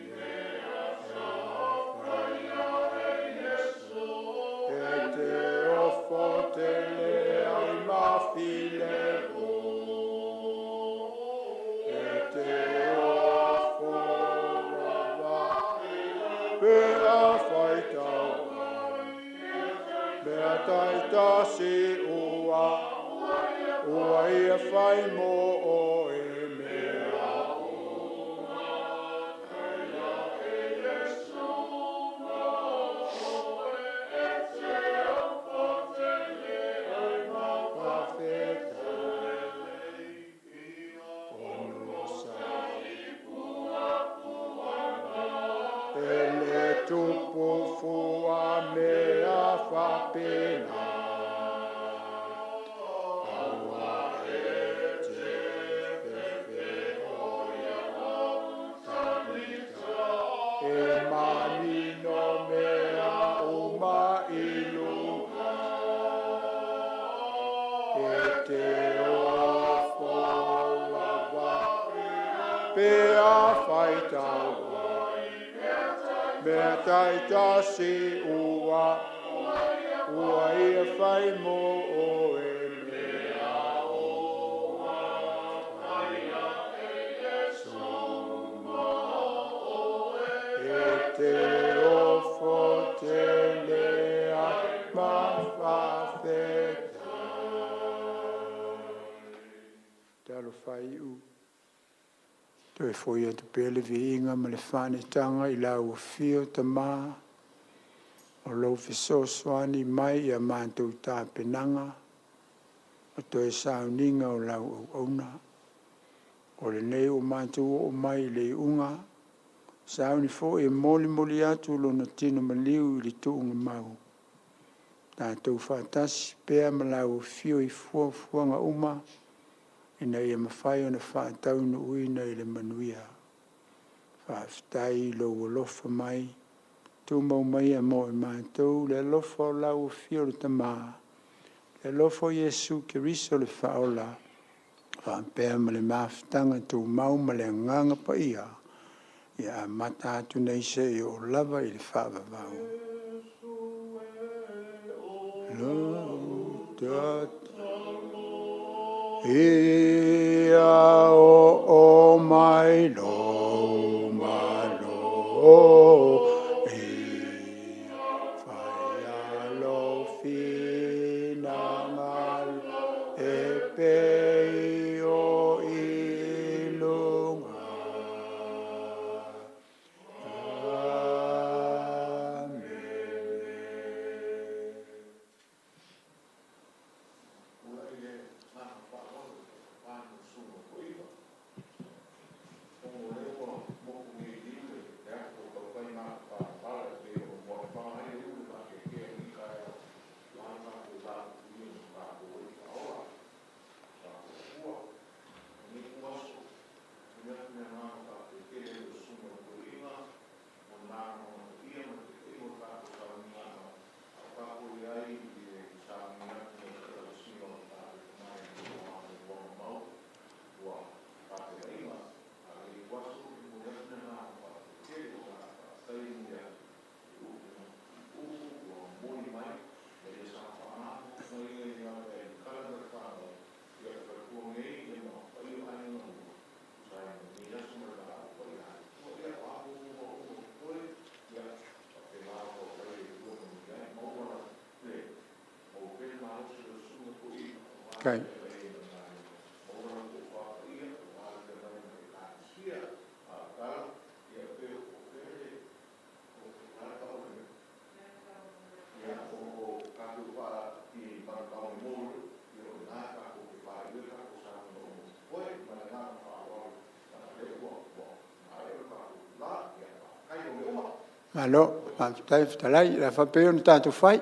mea whawhaia e Yesu. E te ofo te le file o e te ofo rawa pea whaitau mea taitasi ua ia whai mo o e mea aia e Yesu e te ofo te le ai ma whawheta ono sai e le tupu fua mea whapena aua e te whewhe oia tamita e manino mea uma ilunga e te ofo lava pea whaitau mea taitasi ua ia whai mo o e mea oa aia e Yesu mo e te ofo te lea ma whawheta. Talo whai u. Toi foi atu pele vi inga ma le whanetanga I lau fio ta maa. O lau fiso swani mai ia mātou tā penanga. O toi sauninga o lau au auna. O le nei o mātou o mai le unga. Sauni fo e moli atu lo na tino maliu I li tuunga mau. Tātou whātasi pēr ma lau fio I fuanga uma. Ina ia mawhai o na whātau no uina I le manuia. Whāwhitai lo lofa mai, tu mau mai a mo i mātou, le lofo lau fio le tamā, le lofo Iesu Kiriso le whaola, whampea ma le mawhitanga tu mau ma le nganga pa ia, ia mata atu nei se i o lava i le whaavavau. Lo ia o mai lo malo ia fai alo fina ngal e pei o ilunga. Okay. Alo, tai talai la fa pe un tanto fai.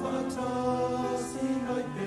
Fatasi mai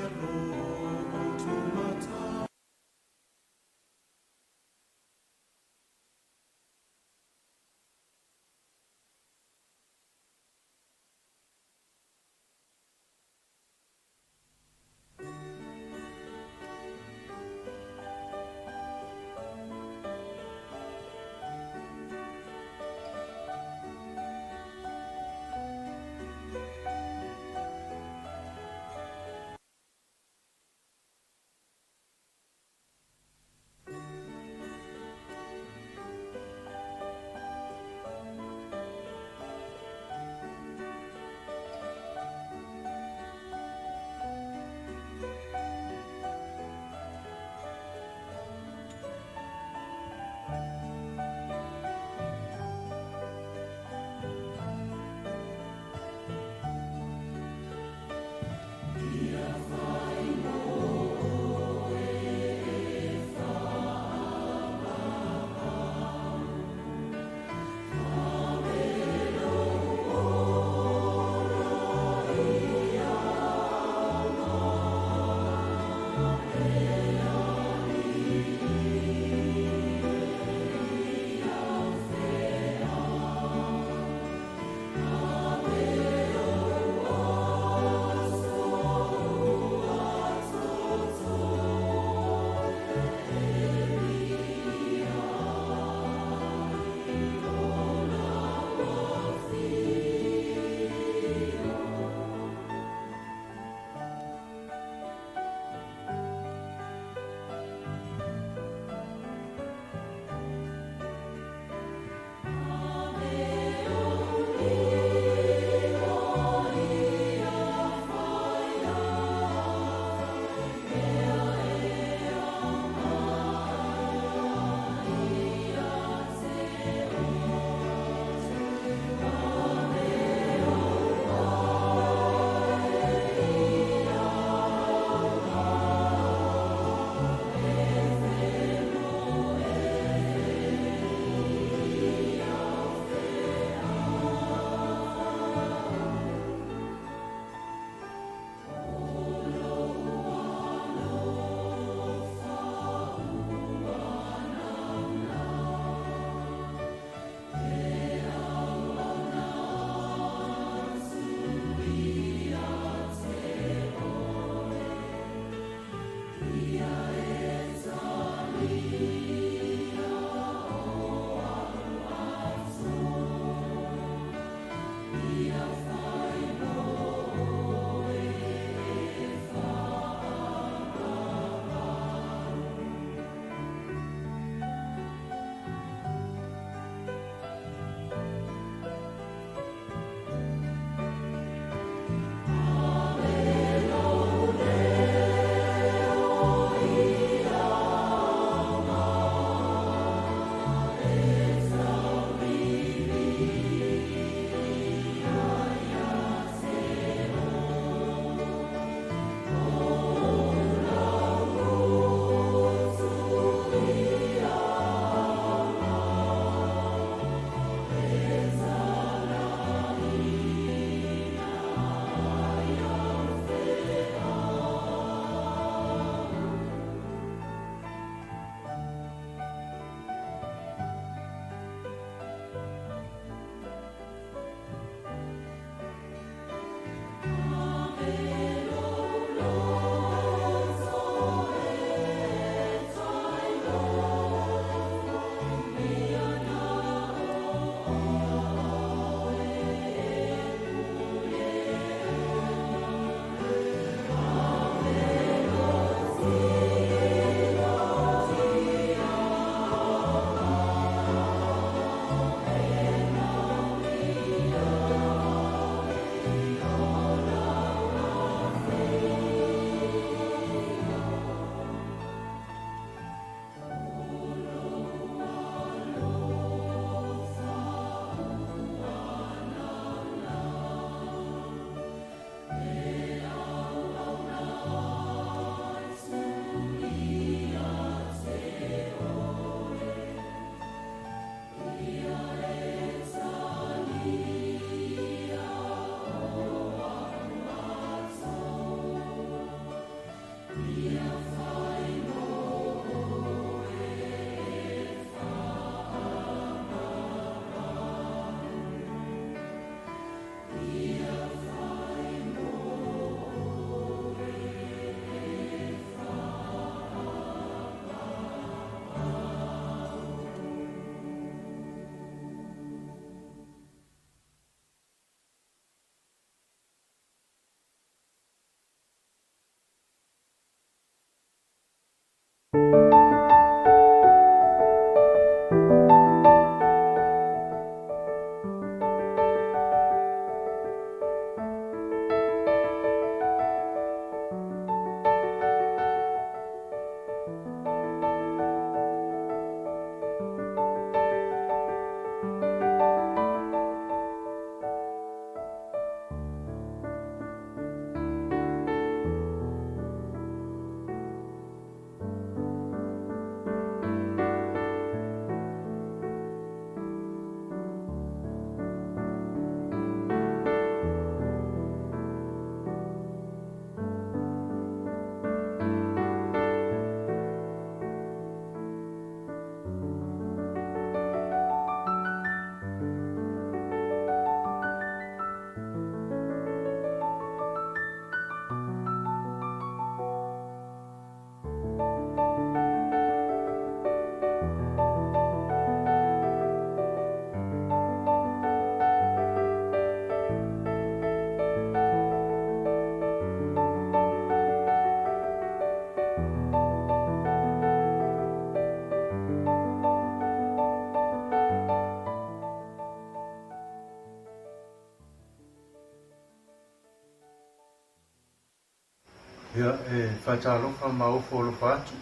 Ia e whaatalofa maofo lo whatu.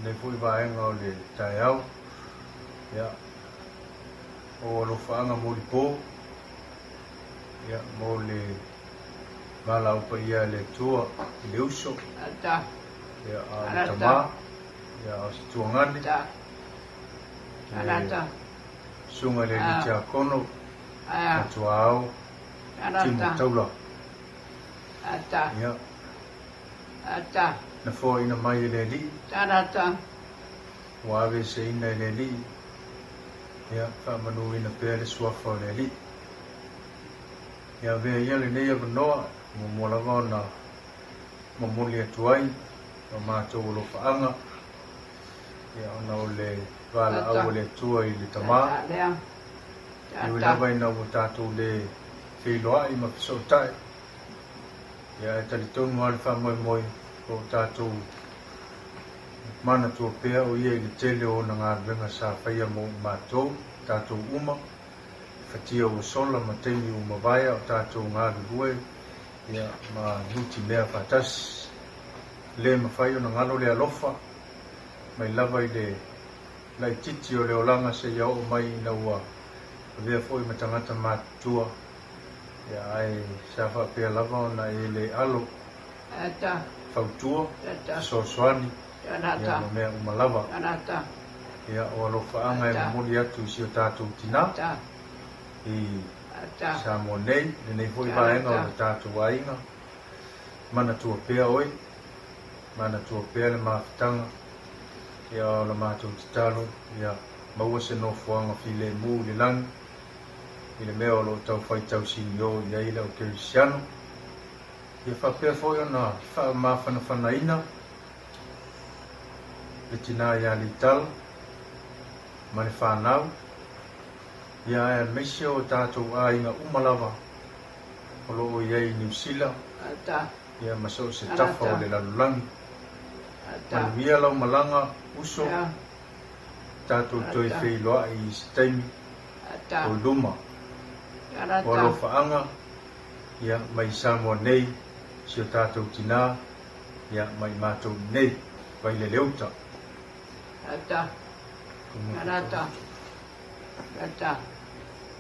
Le fui vaenga o le tae au. Ia o lo whaanga mo li pō. Ia mo le mala upa ia le tua i le uso. Ata. Ia a le tamā. Ia o si tuangani. Ata. Ata. Sunga le li tia kono. Matuaao Taula. Ata. Ia. Ata. Na fo ina mai le li. Ata. Wa ave se ina le li. Ia ka manu ina pere suafa le li. Ia ve ia le nei avanoa mo mo lava na mo moli atuai o mātou lo whaanga. Ia ona o le wala au le tua i le tamā. Iwi lava ina o tātou le whiloa i ma pisotai. Ia e talitonu ale whamoe moe o tātou mana tua pēr o ia i le tele o na ngā renga sa whaia mo mātou, tātou uma, whatia o sola ma teimi o mawaya o tātou ngā rurue, ia ma nuti mea whatas, le ma whai o na ngalo le alofa, mai lava i le lai titi o le olanga se iau o mai na ua, vea fo i matangata mātua, ia ai sa wha pēr lava o na e le alo, whautua, sosoani, ia ma mea umalawa. Ia o alofa anga e muli atu i si o tātou tina. I sa mo nei, le nei fo i vaenga o le tātou ainga. Mana tua pēr oi, mana tua pēr le mawhitanga. Ia o la mātou titalo, ia maua se no fuanga fi le mū le langi. I le mea o lo tau whai tau sini o i aile o kerisiano. Ia whapea fo i ona wha mawhana whanaina. Le tina ia li tal, ma le whanau. Ia e meisi o tātou a inga umalawa. O lo o iei New Zealand. Ia maso se tafa o le lalulangi. Manuia lau malanga uso. Tātou toi wheiloa i staimi. O luma. O lo whaanga. Ia mai Samoa nei. Si o tātou tina. Ia mai mātou nei. Vai le leuta. Ata.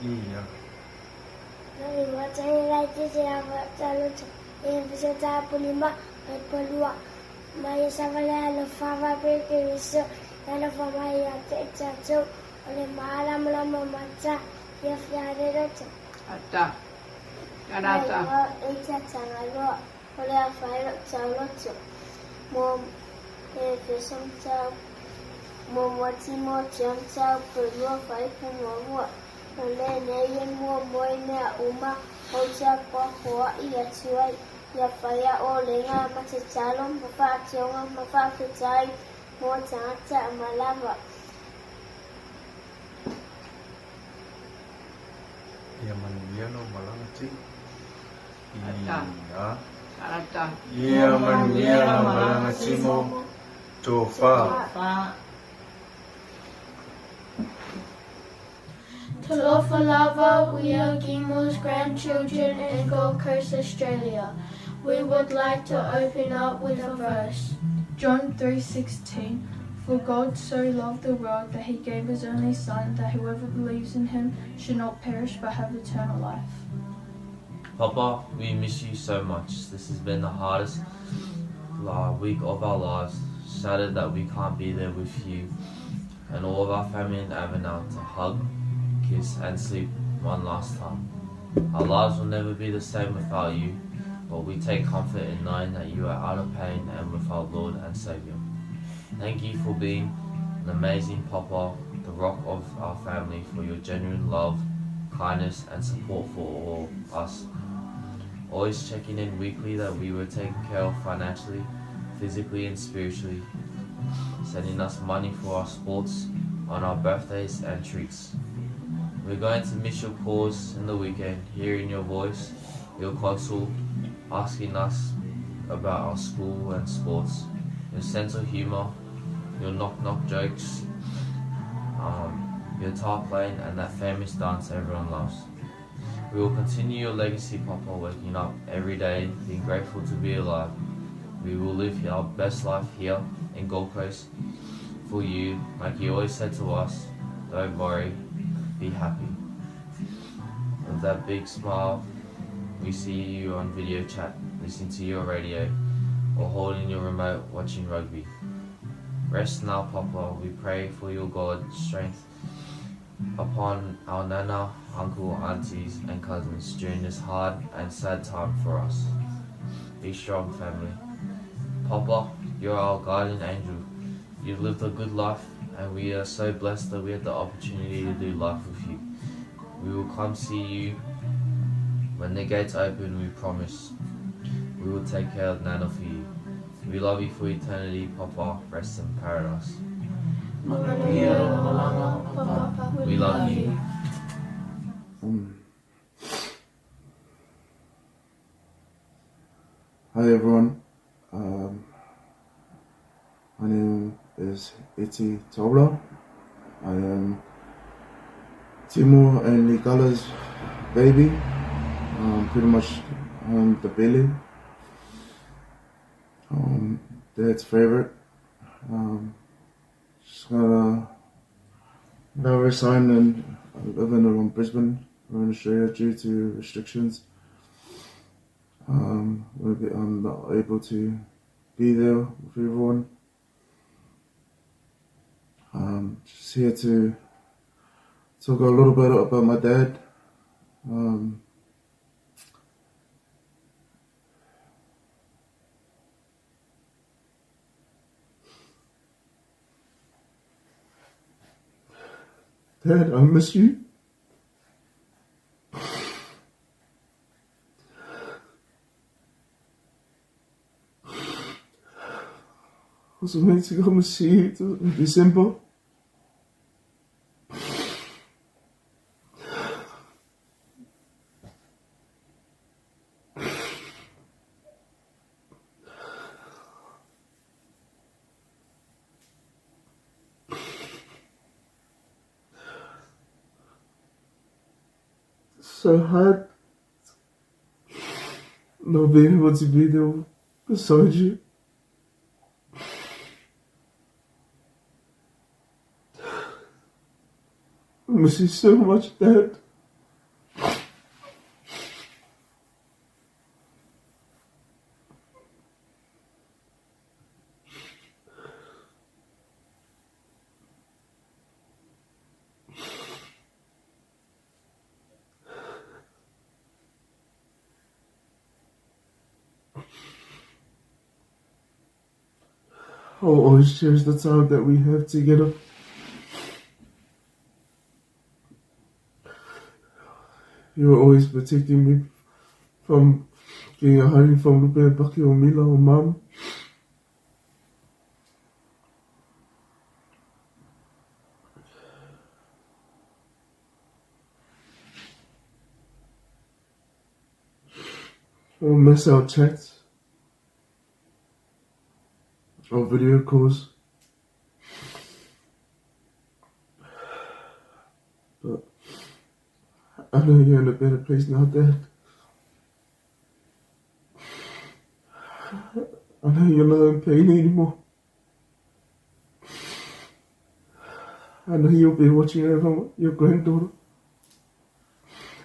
Ia. Nari watai lai te te awa taluta. E pisa tā pulima mai palua. Mai savale ala whawa peke riso. Ala whamai a te tatou. Ole maala malama mata. Ia whiare rata. Ata. Mai e tatanga loa. Ole a whaero tau loto. Mo e whesam tau. Mo wati mo tiam tau pulua whaipu mua. O le nei e mua moe mea uma. O tia pohoa i atuai. Ia whaia o lenga matatalo. Mawha ationga mawha whitai. Mo tangata a malawa. Ia manuia no malangati. Ata. Ia manuia no malangati mo tō wha. Talofa Lava, we are Gimo's grandchildren in Gold Coast, Australia. We would like to open up with a verse. John 3:16. For God so loved the world that he gave his only Son, that whoever believes in him should not perish but have eternal life. Papa, we miss you so much. This has been the hardest week of our lives. Shattered that we can't be there with you and all of our family in Avenel to hug, kiss and sleep one last time. Our lives will never be the same without you, but we take comfort in knowing that you are out of pain and with our Lord and Saviour. Thank you for being an amazing Papa, the rock of our family, for your genuine love, kindness and support for all us. Always checking in weekly that we were taken care of financially, physically and spiritually, sending us money for our sports, on our birthdays and treats. We're going to miss your calls in the weekend, hearing your voice, your console, asking us about our school and sports, your sense of humour, your knock-knock jokes, your guitar playing and that famous dance everyone loves. We will continue your legacy, Papa, waking up every day, being grateful to be alive, We will live our best life here in Gold Coast for you, like you always said to us. Don't worry, be happy. With that big smile, we see you on video chat, listening to your radio, or holding your remote watching rugby. Rest now, Papa. We pray for your God's strength upon our Nana, uncle, aunties, and cousins during this hard and sad time for us. Be strong, family. Papa, you're our guardian angel. You've lived a good life, and we are so blessed that we had the opportunity to do life with you. We will come see you when the gates open, we promise. We will take care of Nana for you. We love you for eternity, Papa. Rest in paradise. We love you. Hi everyone. My name is Iknowit Taula. I am Timo and Ligala's baby. Pretty much the Billy. Dad's favorite. Just got resigned and living in Brisbane, in Australia due to restrictions. I'm not able to be there with everyone. Just here to talk a little bit about my dad. Dad, I miss you. I was meant to come and see you in December. So hard not being able to be there beside you. I miss you so much, Dad. I'll always cherish the time that we have together. You were always protecting me from getting a hiding from Lupe, Paki, or Mila, or Mum. I'll miss our chats, our video calls. But I know you're in a better place now, Dad. I know you're not in pain anymore. I know you'll be watching over your granddaughter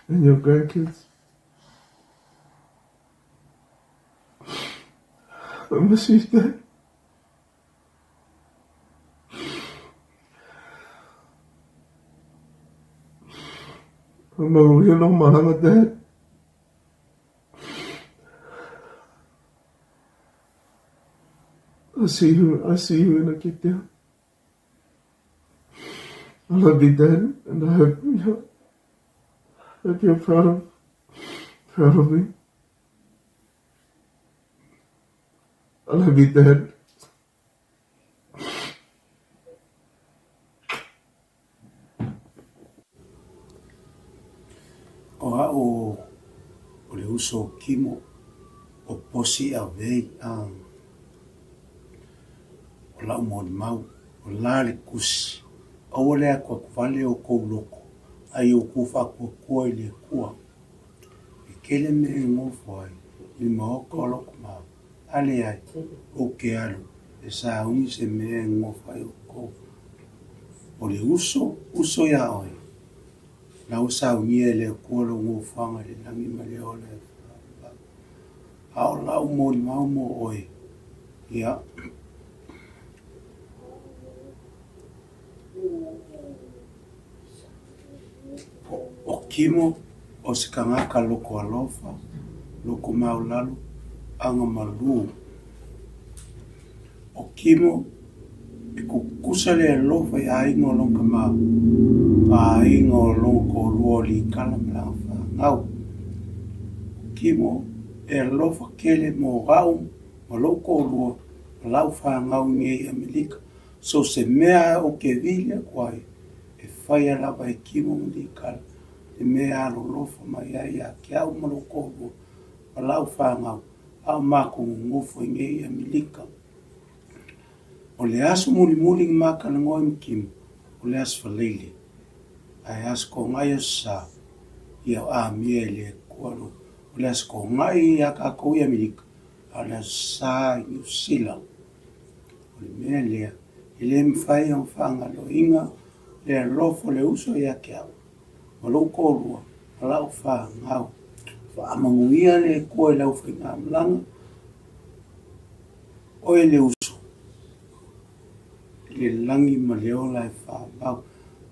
and your grandkids. I miss you, Dad. I'm not really no Dad. I see you when I get there. I love you, Dad, and I hope you're proud of me. I love you, Dad. O le uso kimo o posi a vei o la umon mau o la le kusi o le akwa vale o kou loko ai o kufa kua i le kua i kele me ngofu ai li maoko loko mau ale ai o ke alu e sa uni se me ngofa o ko o le uso ya oi na usa uni ele ko lo ngofa le langi ma le ole au lau mo oi ya o kimo o se kangaka loko alofa loko maulalu anga malu o kimo e kukusa le alofa ya ingo longa ma pa ingo longo luoli kala mlafa ngau kimo e alofa kele mo gau mo loko luo lau fa ngau nge Amerika so se mea o ke vile kwai e fai lava e kimo ndi kala e mea alo lofa mai ya ke au mo loko luo lau fa ngau au mako ngofo nge Amerika o le aso muli maka na ngoi mkimo o le aso falele ai aso ko ngai sa ia a miele kualo o le aso ko ngai ya ka ko ia Amerika a le sa New Zealand o le mea lea ile mfai o fanga lo inga le lofo le uso ya ke au o lo kolua lau fa ngau fa manguia le ko lau fa ngamlanga o le uso le langi ma le ola e fa bau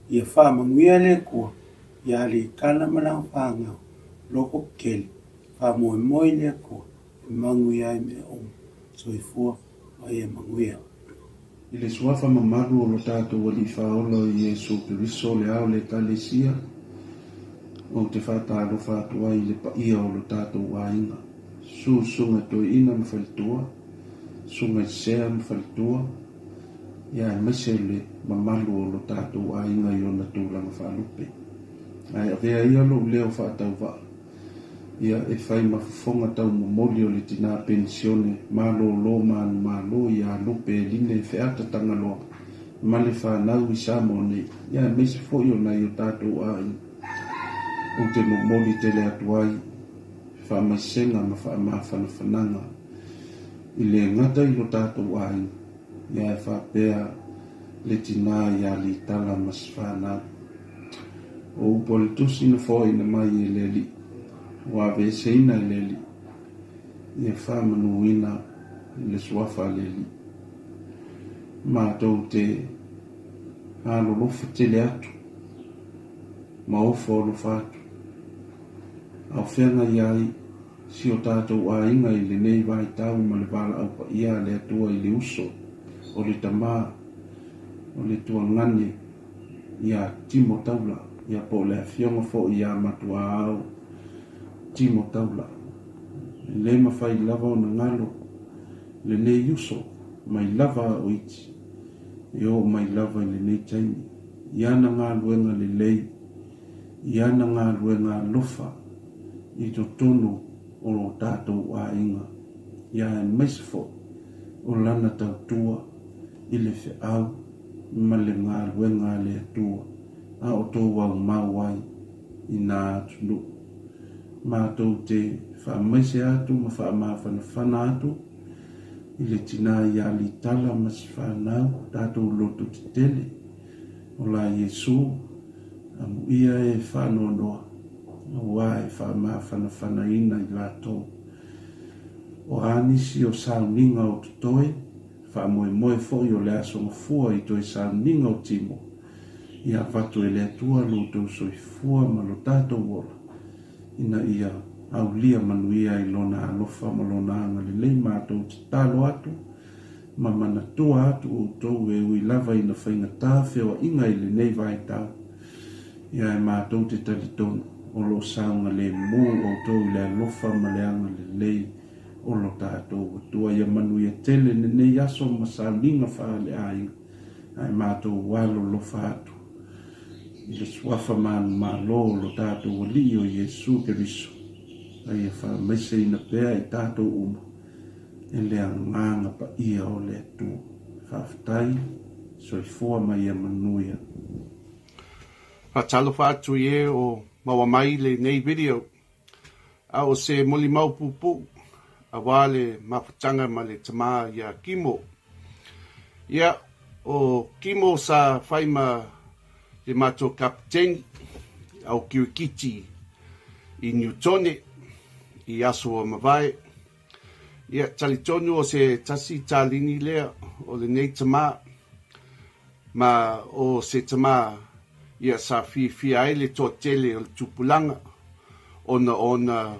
ia fa manguia le ko ia le kala mana fa ngau loko kele fa moi le ko manguia me o so i fua mai manguia I le suafa mamaru o lo tātou wali whaolo i Yesu Kiriso le ao le talesia o te whātalo whātua i le paia o lo tātou wāinga. Sunga toi ina mawhalitua, sunga i sea mawhalitua, ia e mese le mamaru o lo tātou wāinga i o na tūlanga whālupe. Ai a vea ia lo leo whātau wā. Ia e whai mawhafonga tau momoli o le tina pensione malo lo malo ia lupe line e whiata tanga loa male whanau i samo nei ia e mese fo i o nei o tātou ai o te momoli te le atuai whamaisenga ma whanawhananga i le ngata i lo tātou ai ia e whapea le tina ia li tala mas whanau o upolitusi na fo i na mai e le li wa ve seina leli e fa manuina le suafa leli ma to te alo lo fitele atu ma o fo lo fatu au fenga iai si o tato wa inga i le nei vai tau ma le vala au pa ia le atua i le uso o le tama o le tua ngane ia Timo Taula ia po le fionga fo ia Matuaao Taula le mawhai lava o na ngalo le nei uso mai lava o iti e o mai lava le nei taimi ia na ngā luenga le lei ia na ngā luenga lofa i to tonu o lo tātou a inga ia e maisifo o lana tautua i le fe au ma le ngā luenga le atua a o tō wau mawai i nā tunu mātou te whaamaise atu ma whaamawhanawhana atu i le tina i ali tala ma si whanau tātou loto te tele o la Yesu amu ia e whanonoa wa e whaamawhanawhana ina i lātou o anisi o sauninga o tutoe whaamoe fōi o le aso mafua i toi sauninga o Timo ia whatu e le atua loto soifua ma lo tātou wola ina ia au lia manuia i lona alofa ma lona anga le lei mātou te talo atu ma manatua atu o tau e ui lava ina whainga tāwhewa inga i le nei vai tau ia e mātou te talitonu o lo saunga le mū o tau le alofa ma le anga le lei o lo tātou tua ia manuia tele ne nei aso ma sauninga wha le ai mātou walo lofa atu i le suafa malo lo tātou o li o Yesu Kiriso ai e whaamaise ina pēa i tātou uma e le anganga pa ia o le atu whawhtai soifua mai a manuia Talo whātu e o maua mai le nei video a o se moli mau pupu a wale mawhatanga ma le tama ia kimo. Ia o kimo sa whaima le mato kapteni au kiwikiti i Newtone i aso o mawai. Ia talitonu o se tasi talini lea o le nei tama ma o se tama ia sa fi ai le totele o le tupulanga ona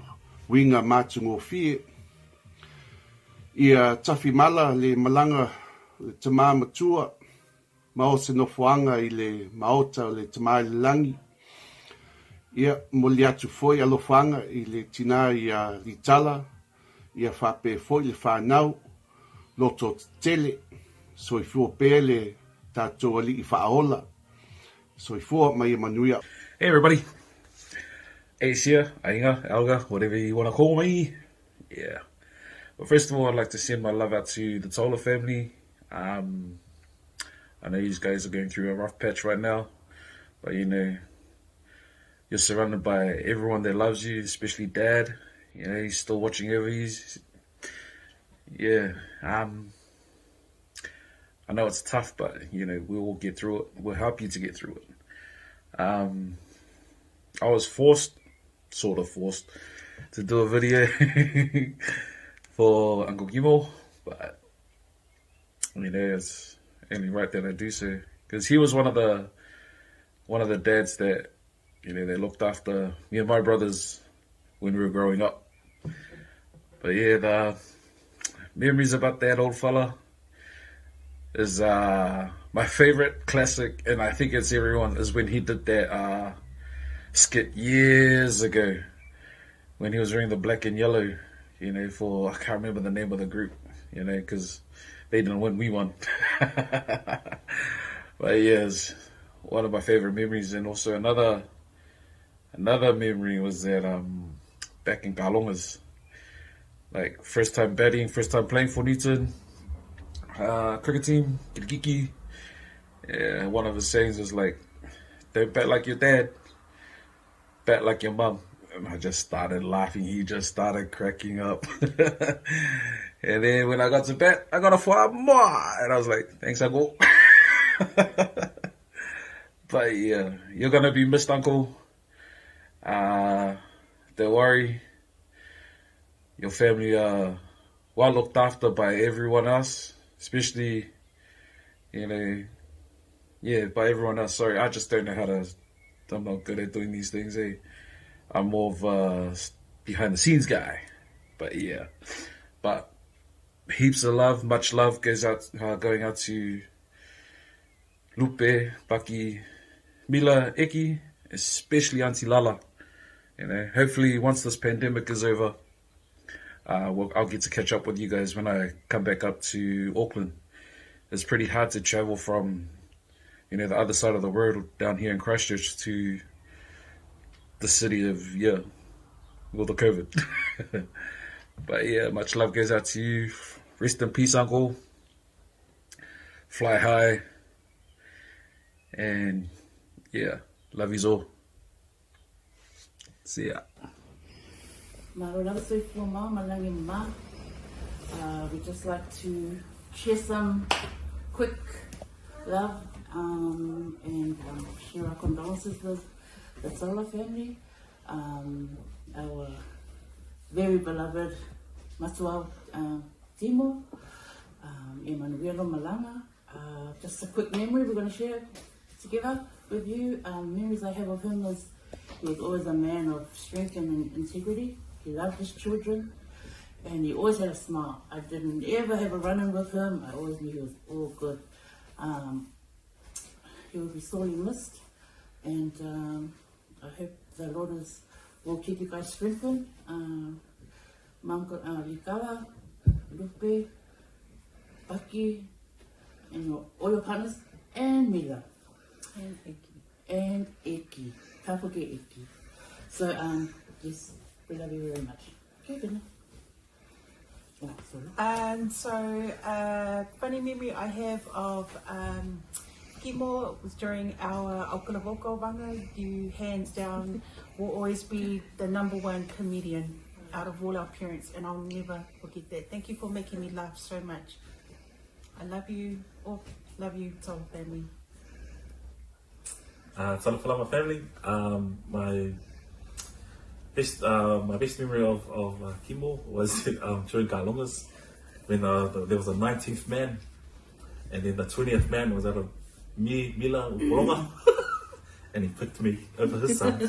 winga matungo fie. Ia tafi mala le malanga le tama matua ma o se nofoanga i le maota le tama i le langi. Ia moli atu foi alofanga i le tina ia litala ia whape foi le whanau loto tele soifua pele tātou ali i whaola soifua mai manuia. Hey everybody, Ace here, Ainga, Alga, whatever you want to call me. Yeah. Well, first of all, I'd like to send my love out to the Taula family. I know you guys are going through a rough patch right now, but you know, you're surrounded by everyone that loves you, especially Dad. You know, he's still watching over you. Yeah, I know it's tough, but you know, we will get through it. We'll help you to get through it. I was sort of forced, to do a video for Uncle Gimo, but you know, it's only right that I do so, because he was one of the dads that, you know, they looked after me and my brothers when we were growing up. But yeah, the memories about that old fella is my favorite classic, and I think it's everyone, is when he did that skit years ago when he was wearing the black and yellow, you know, for, I can't remember the name of the group, you know, because they didn't win, we won. But yeah, it's one of my favorite memories. And also another memory was that back in Kalongas, like first time batting, first time playing for Newton cricket team, Kirikiki. Yeah, one of his sayings was like, don't bat like your dad, bat like your mum. And I just started laughing. He just started cracking up. And then when I got to bat, I got a 4 more. And I was like, thanks, Uncle. But yeah, you're going to be missed, Uncle. Don't worry. Your family are well looked after by everyone else, especially, you know, yeah, by everyone else. Sorry, I just don't know how to, I'm not good at doing these things, eh? I'm more of a behind the scenes guy. But yeah, but heaps of love, much love going out to Lupe, Paki, Mila, Eki, especially Auntie Lala. You know, hopefully once this pandemic is over, I'll get to catch up with you guys when I come back up to Auckland. It's pretty hard to travel from, you know, the other side of the world down here in Christchurch to the city of, with the COVID. But yeah, much love goes out to you. Rest in peace, Uncle. Fly high. And yeah, love yous all. See ya. We'd just like to share some quick love and share our condolences with the Taula family. Our very beloved Matuaao Taula, Emanuela Malanga. Just a quick memory we're going to share together with you. Memories I have of him was he was always a man of strength and integrity. He loved his children and he always had a smile. I didn't ever have a run-in with him. I always knew he was all good. He will be sorely missed, and I hope the Lord will keep you guys strengthened. Likawa, Lupe, Paki, and all your partners, and Mila. And Eki. And Eki. Can't forget Eki. So, yes, we love you very much. Okay, Bina. Funny memory I have of Kimo was during our Aukanavoko Wanga. You hands down will always be the #1 comedian out of all our parents, and I'll never forget that. Thank you for making me laugh so much. I love you all. Love you, Taula family. Taula Falama family. My best memory of Kimo was during Kalongas when there was a 19th man, and then the 20th man was out of Mila Uporonga, and he picked me over his son.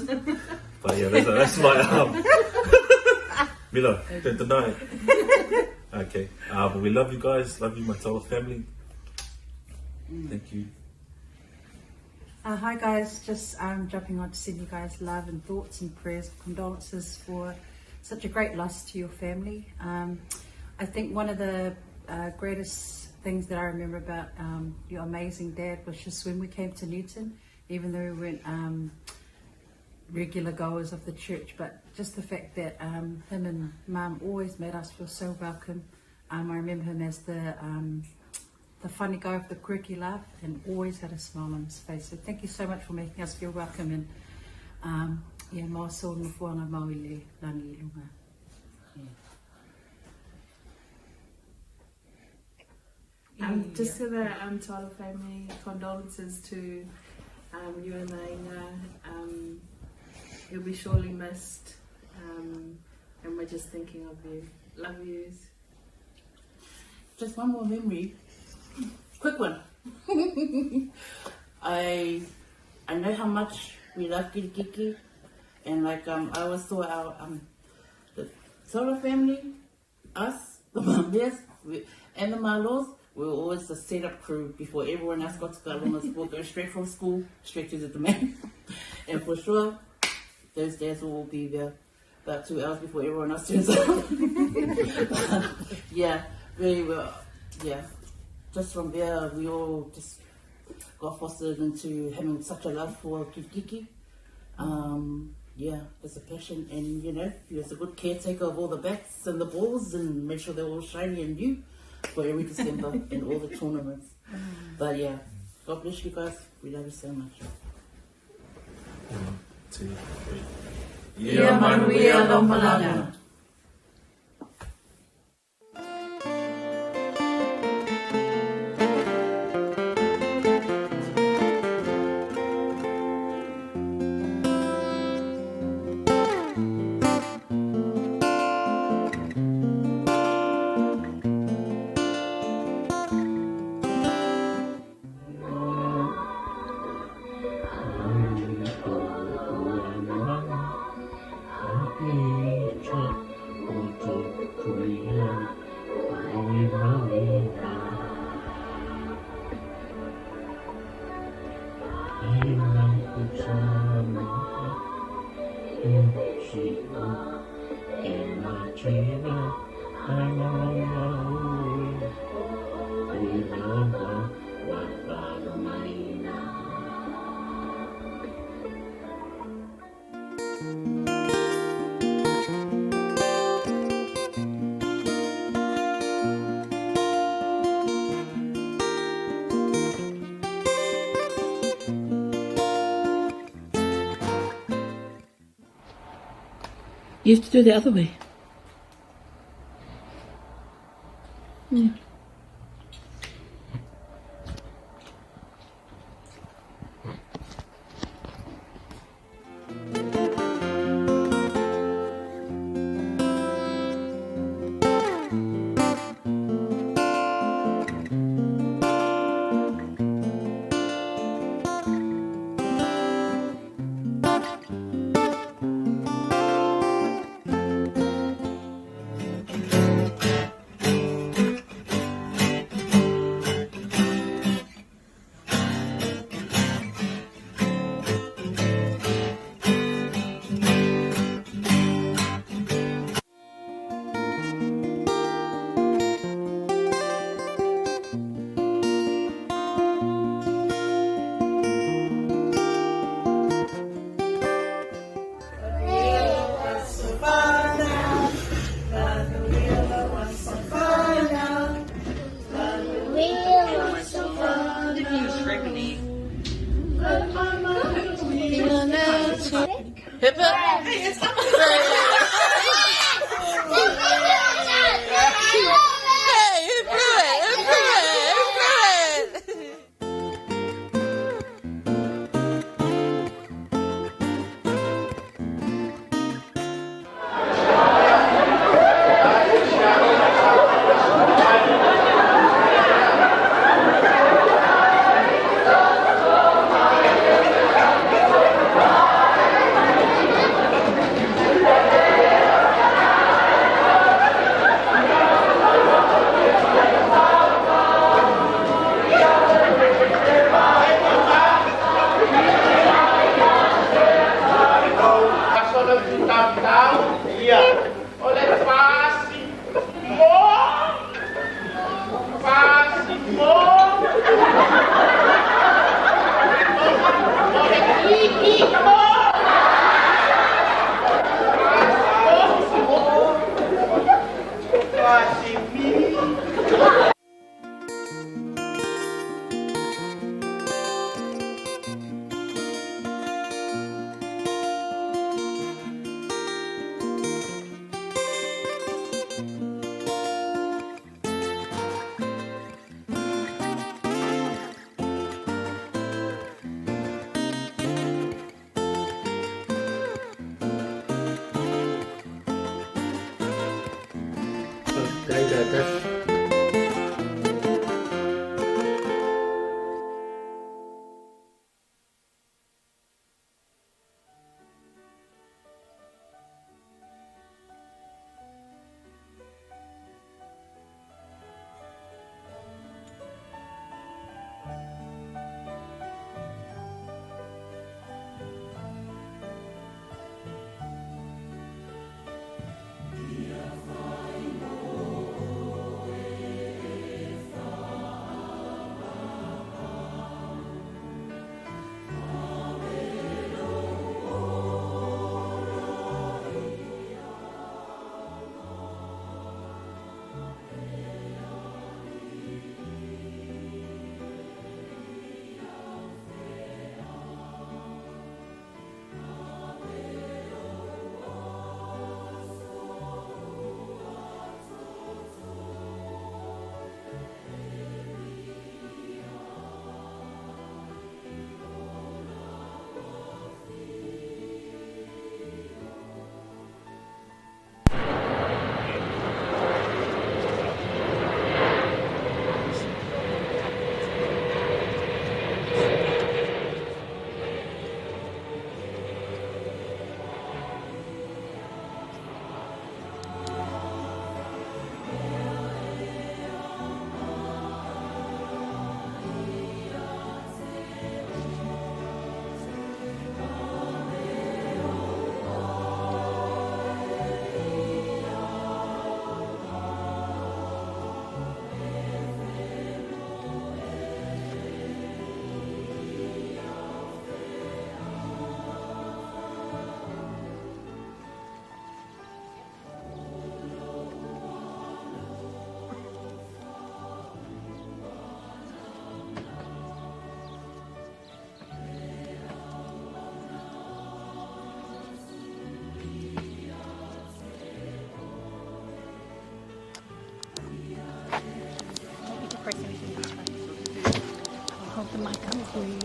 But yeah, that's my Mila, don't deny it. Okay, but we love you guys. Love you, my Taula family. Thank you. Hi guys, just jumping on to send you guys love and thoughts and prayers, condolences for such a great loss to your family. I think one of the greatest things that I remember about your amazing dad was just when we came to Newton, even though we weren't regular goers of the church, but just the fact that him and Mum always made us feel so welcome. I remember him as the funny guy with the quirky laugh, and always had a smile on his face. So thank you so much for making us feel welcome, and mā so na fuanga maui le langi I lunga. Just to the Taula family, condolences to you and Naina. You'll be surely missed, and we're just thinking of you. Love yous. Just one more memory. Quick one. I know how much we love Kirikiki, and like I always saw our the Taula family, us, the Mambias, and the Malos, we were always the setup crew before everyone else got to Kalongas. We'll go straight from school, straight to the domain. And for sure, those days will be there about 2 hours before everyone else turns up. Yeah, very well. Yeah. Just from there, we all just got fostered into having such a love for Kirikiki. Yeah, there's a passion, and he was a good caretaker of all the bats and the balls, and made sure they're all shiny and new for every December in all the tournaments. But yeah, God bless you guys. We love you so much. 1, 2, 3. Ia manuia lo malanga. You have to do it the other way. Yeah. ai le te. Hold the mic up for you.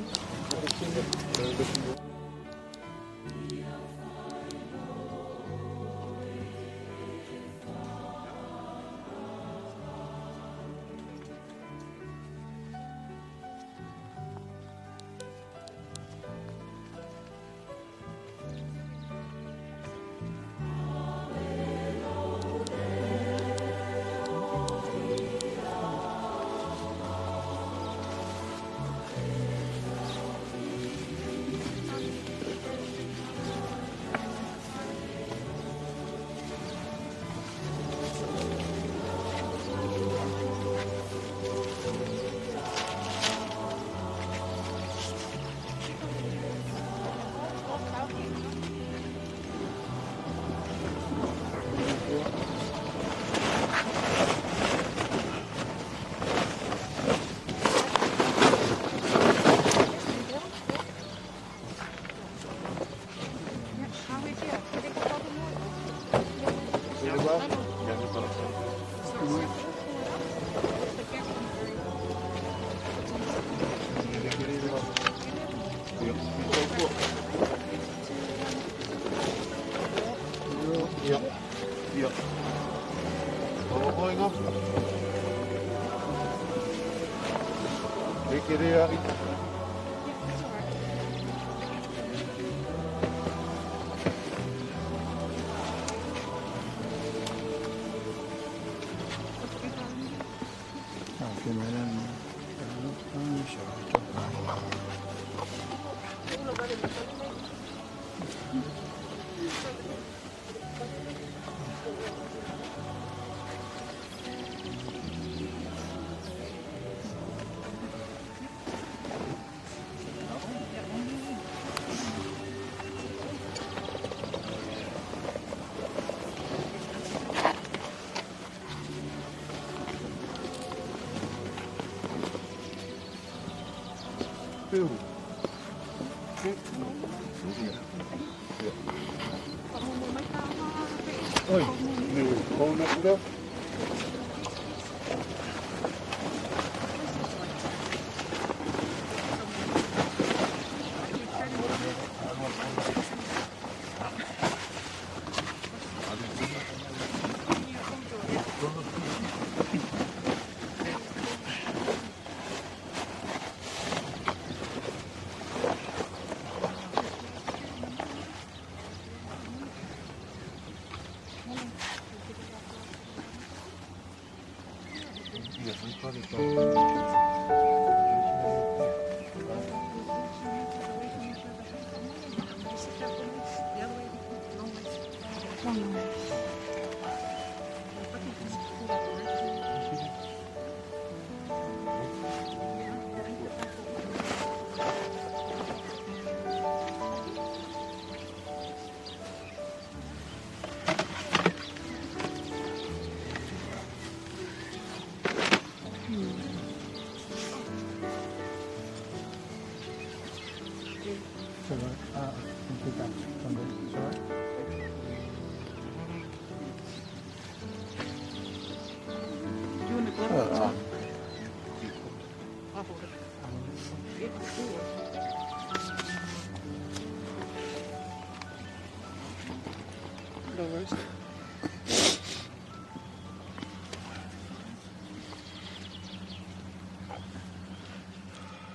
Oi, meu, qual o nome?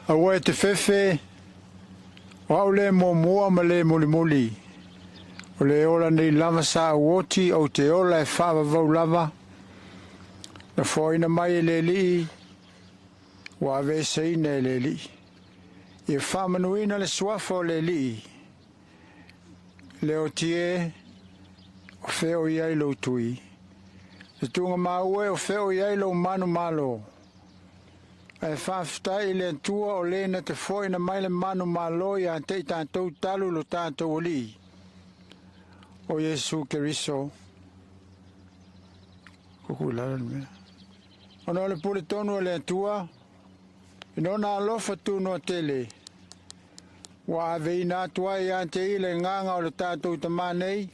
Aua e te fefe, wa o le moa ma le muli. O le ola nei lava sa uoti o te ola e whawa vau lava. Na whaina mai e le li, wa ave seina e le li. I whamanuina le swafa o le li. Le o tie, o feo iai lo tui. Le tunga maue o feo iai lo manu malo. E whawhitai le tua o le na te whaina mai le manu malo i a te tātou talu lo tātou li. O Yesu Keriso. Kuku lalan mea. Ono le pule tonu le tua. Ino na alofa tu no tele. Wa avei na tua i ante i le nganga o le tātou tamanei.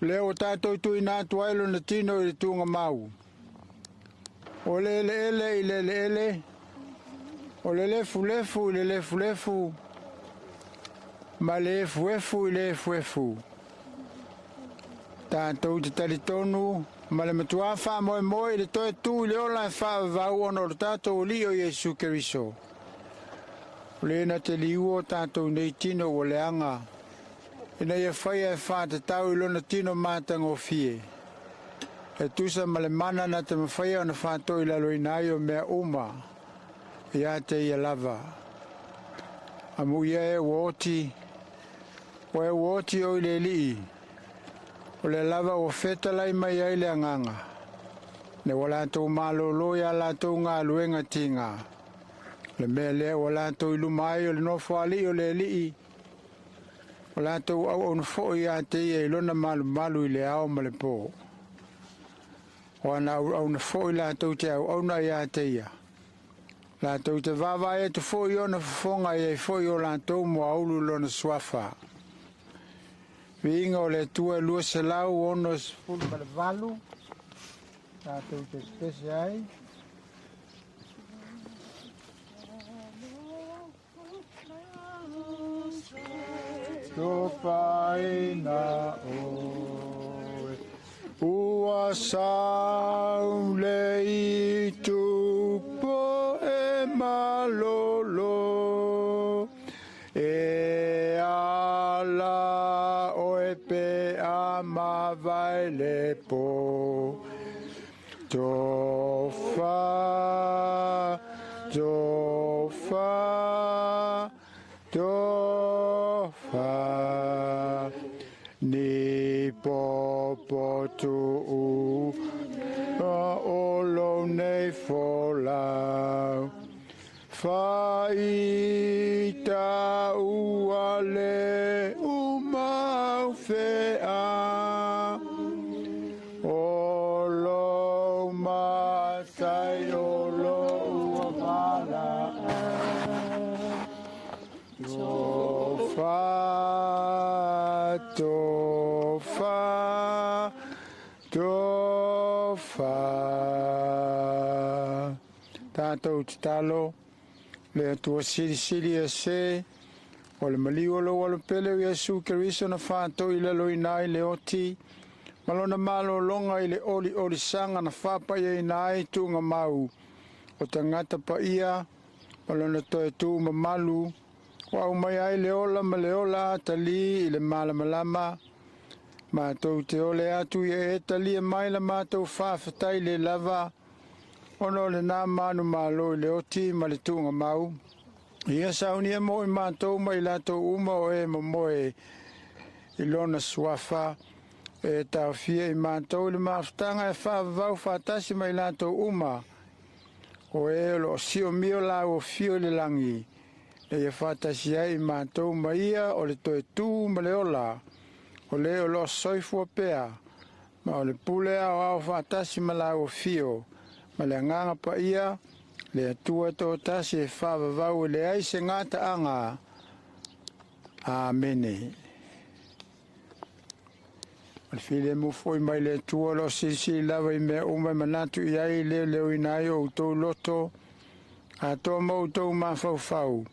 Leo tātou tu i nā tua ilo na tino i le tunga mau. O le ele i le ele. O le lefu lefu i le lefu lefu. Ma le efu i le efu. Tātou te talitonu. Ma le matua wha moe moe le toe tu i le ola e wha vau ono le tātou li o Yesu Keriso. Le na te liuo tātou nei tino o le anga. Ina ia whai e wha te tau i lona tino mātanga o fie. E tusa ma le mana na te mawhai o na whātou i lalo i nai o mea uma. Ia te ia lava. Amu ia e uoti. O e uoti o i le lii. O le lava o whetalai mai ai le anganga. Ne wala tau malolo ia la tau ngā luenga tinga. Le mea lea wala tau ilu mai o le nofo ali o le lii. Wala tau au au nufo i a te ia ilona malu malu i le ao ma le po. Wana au nufo i la tau te au na i a te ia. La tau te wawa e te fo i o na fonga i e fo i o la tau mo aulu lona swafa. Vinga o le tua lua se lau ono fulu ma le valu. La tau te spesi ai. To faina oe ua sau le i tupo e malolo e ala oe pe ama vai le po tofa ni popo tu o lo nei fola faita uale umau fea o lo matai o lo uamala tofa tātou te talo le atua siri e se o le maliu lo walo pele o Yesu Keriso na whātou i lalo i nai le oti malona malo longa i le oli sanga na whāpai i nai tunga mau o tangata pa ia malona toe tu mamalu wa umai ai le ola ma le ola tali i le malamalama ma tau te ole atu i e tali e mai la ma tau whawhatai le lava Ono le nā manu malo le oti ma le tunga mau. Ia saunia mo I mātou ma I lātou uma o e momoe I lona suafa. E tau fia I mātou le maafutanga e whaavau whaatasi ma I lātou uma. O e lo sio mio la o fio le langi. E ia whaatasi ai I mātou ma ia o le toe tū ma le ola. O le o lo soifua pea. Ma o le pule au whaatasi ma la o fio. Ma le nganga pa ia. Le atua tō tasi e whaavavau le ai se ngata anga. Amene. Al file mo foi mai le atua lo sisi lava I mea umai manatu I ai leo inai o tō loto. A tō mau tō mawhau.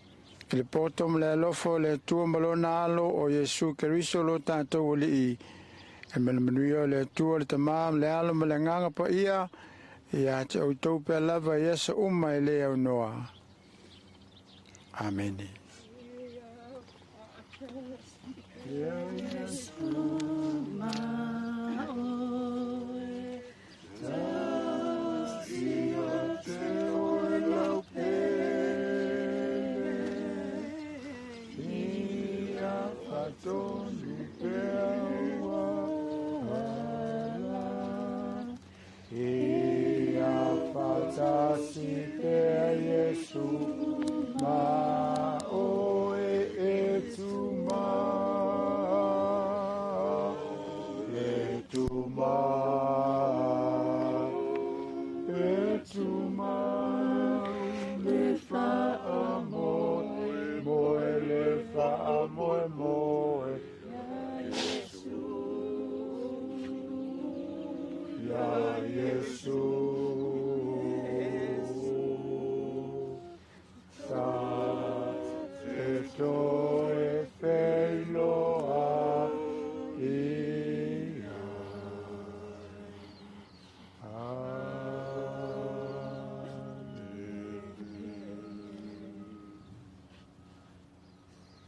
Le potom le alofo le atua malona alo o Yesu Keriso lo tātou o li I. E manuia le atua le tamam le alo ma le nganga pa ia. Ia te au tau pia lava Yesu I le au noa. Amen. Fatasi pe Yesu ma o etuma le fa amore moe le fa amore moe ya Yesu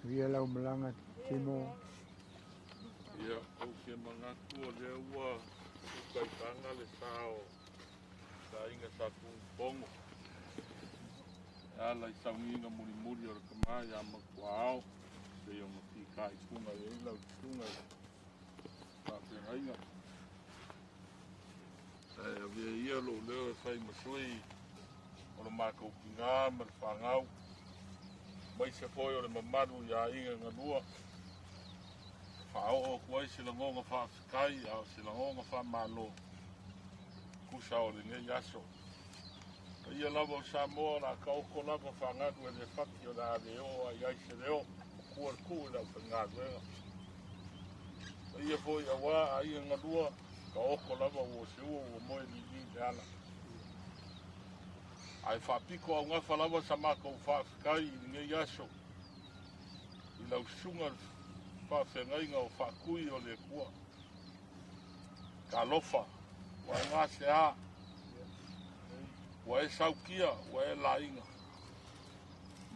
Via lau malanga timo. Ia, o ke mga kua le ua, kai tanga le sao, ka inga sa kung pongo. Ia lai saunginga muri muri o raka ia Matuaao, se o mati kai kunga e ilau kunga, ka pena inga. Ia via ia lo leo e whai masui, o le mākou ki ngā, ma le whangau, mai se foi o le mamaru ia inga nganua. Whao o kuai se langonga whaafikai, au se langonga whaamalo. Kusa o le ngai aso. Ka ia lava o Samoa na ka oko lava whangadu e le whaki o la reo a iai se reo. Kua kua lau whangadu ega. Ka ia foi a wā a ia nganua, ka oko lava o se ua o moe ni te ana. Ai whapiko au ngafa lava sa mako whaafikai I ngai aso. I lau sunga whawhengainga o whakui o le kua. Ka lofa, wa e ngā se a, wa e saukia, wa e lainga.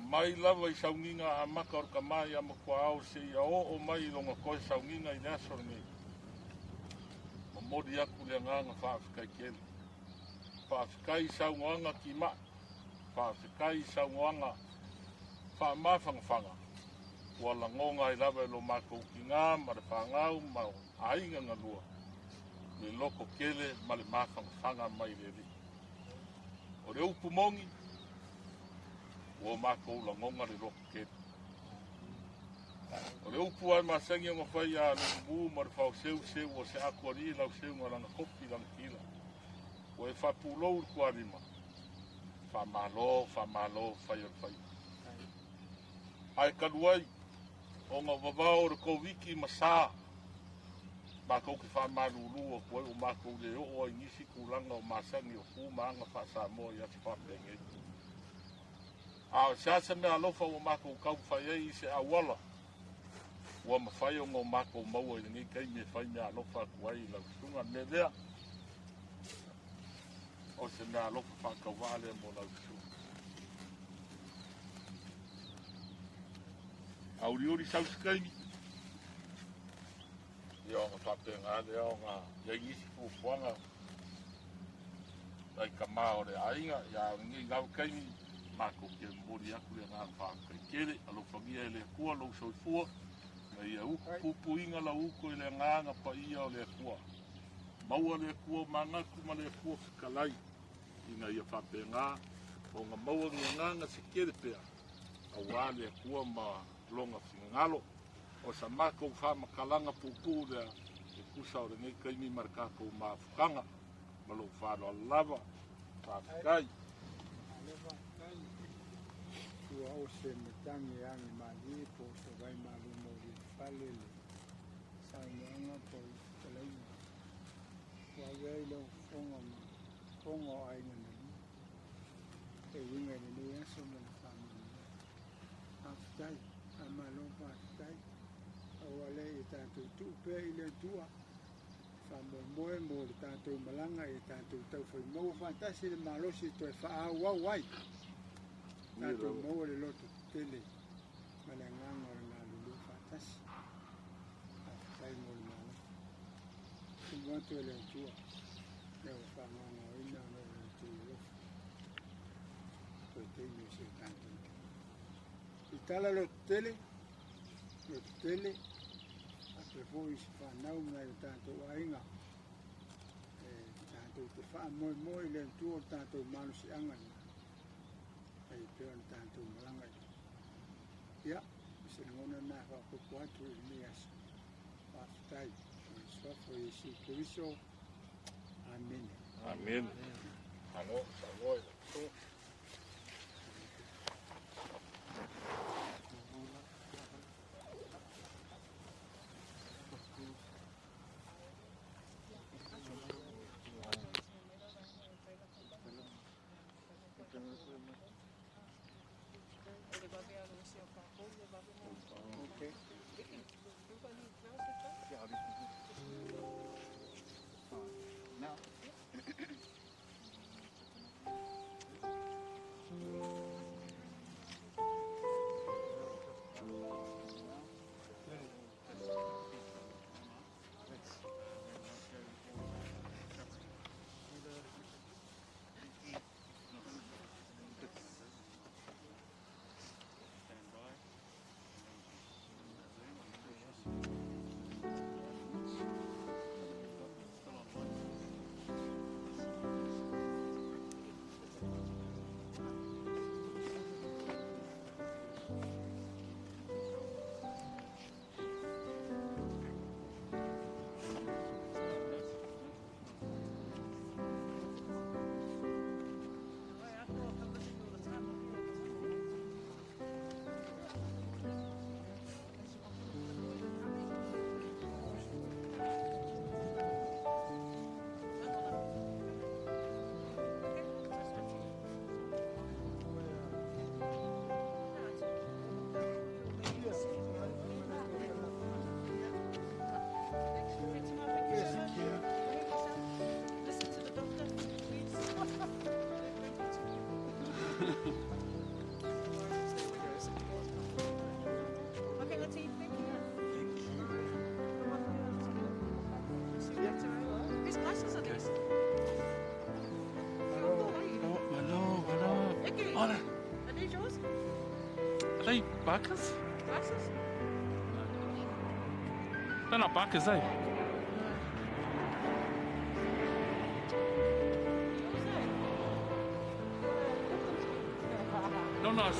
Mai lava I saunginga a maka o ka mai a Matuaao se ia o mai longa koe saunginga I le aso ngai. Ma modi aku le nganga whaafikai kele. Whaafikai saungoanga ki ma. Whaafikai saungoanga whaamawhangwhanga. Ua langonga I lava lo mākou ki ngā, ma le whangau, ma ainga nganua. Le loko kele, ma le mawhangwhanga mai le li. O le upu mongi, ua mākou langonga le loko kele. O le upu ai masangi o ngawhai a le mū, ma le whao seu o se akuari lau seu ma langa kopi langa kila. Ua e whapulou kua rima. Whamalo, whai o whai. Ai karuai, o ngā wawao re kowiki masā. Mākou ki whamaruru o koe o mākou le o ingisi kulanga o masangi o kūmaanga whaasamoa I ati whapengei. A siasa mea alofa o mākou kau whai ei se awala. Ua mawhai o ngō mākou maua I ngai kei me whai mea alofa kuai I lau sunga me lea. O se mea alofa whakau wale mo lau sunga. Auriuri sauskaini. Ia o ngā whapenga lea o ngā iagisi pupuanga. ai ka mā o le ainga, ia ngi ngau kaimi, mako ke mori aku le ngā whākai kere, alo whangia e le kua, lau soifua, na ia pupu inga la uko e le nganga pa ia o le kua. Maua le kua mangaku ma le kua kakalai, ina ia whape ngā, o ngā maua nganga se kere pea, a wā le kua ma longa whingalo, o sa mako whamakalanga pupu lea, e kusa o le nei kaimi marakako ma fukanga, ma lo whālo lava, whākai. Ua o se matangi angi mali po se vai malu mo i palele. Saunga po i talaina. Ua wei lo fonga ainga na li. E winga ni ni aso mo na whamani. Aftai, a malo pa aftai. A wale i tātou tupe i le tua. Whamoe mo le tātou malanga i tātou tau whai mau fantasi le malosi to e wha au wai. Tātou maua le loto tele, ma le nganga o ngā lulu whātasi. Tātai mo le mālo. Kumatu e le tua, leo whanganga o ina no le te lofu. Koe te ino se tātou. I tala loto tele, a te fōi si whanau ngai o tātou ainga. Tātou te wha moe le tua o tātou mālo si angani. Ai peon tātou malanga i. Ia, se ngona nā whakupu atu i ni asa. Whaftai, o swafo i si Kiriso. Amen. Amen. Ano, sa ngoi la tō. Now. Okay, let's eat. Thank you. Whose glasses are these? Hello. Icky. Hola. Are these yours? Are they buckers? Glasses? They're not buckers, eh? No.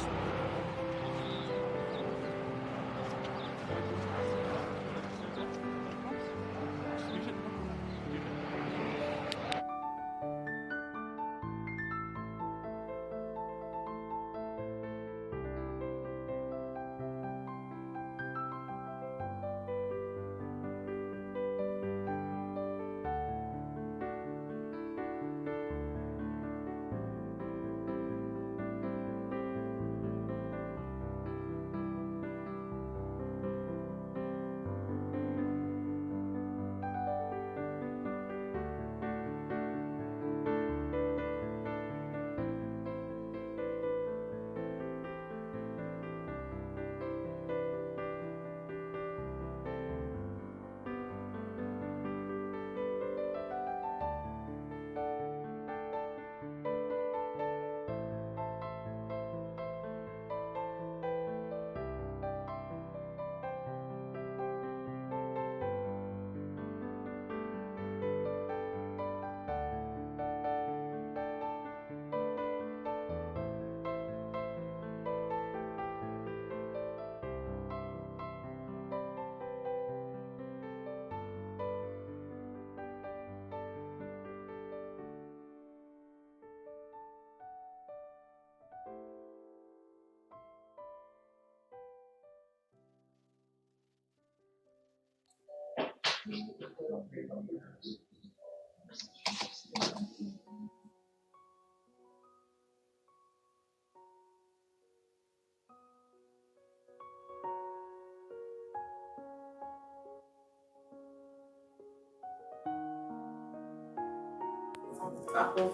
Ako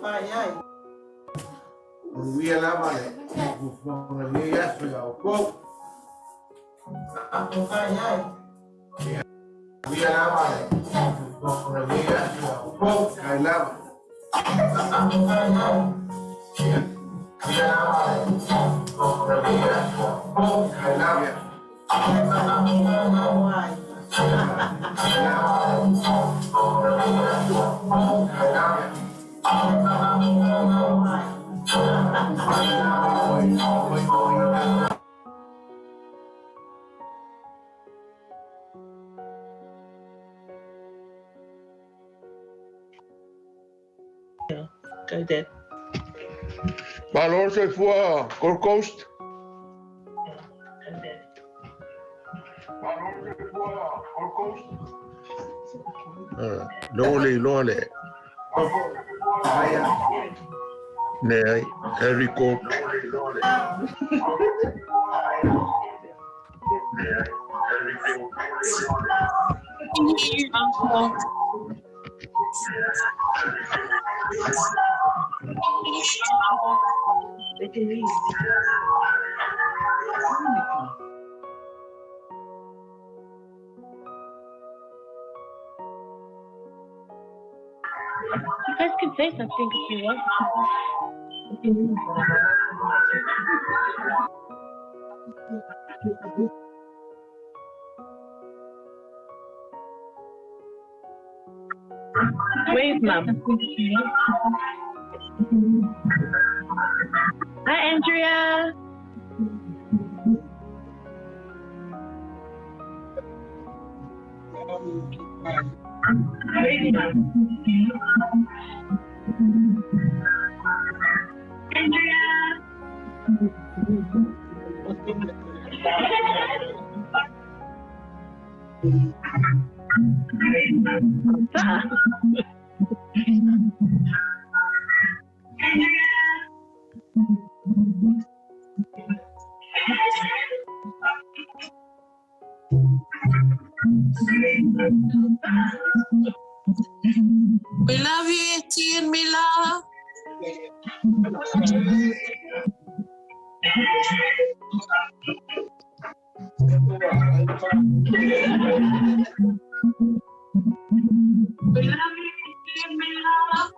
fai. Via la male. Via yes we go. Go. Ako fai. Via la male. Via yes we go. Go. I love. Ako fai. Via la male. Via yes. Go. I love you. Go Dad. Valor soy fue Gold Coast. Lole. Ne, Erico. You guys can say something if you want. Where's Mom? Hi, Andrea. Where's Mom? We love you, Etty and Mila. We love you, Etty and Mila.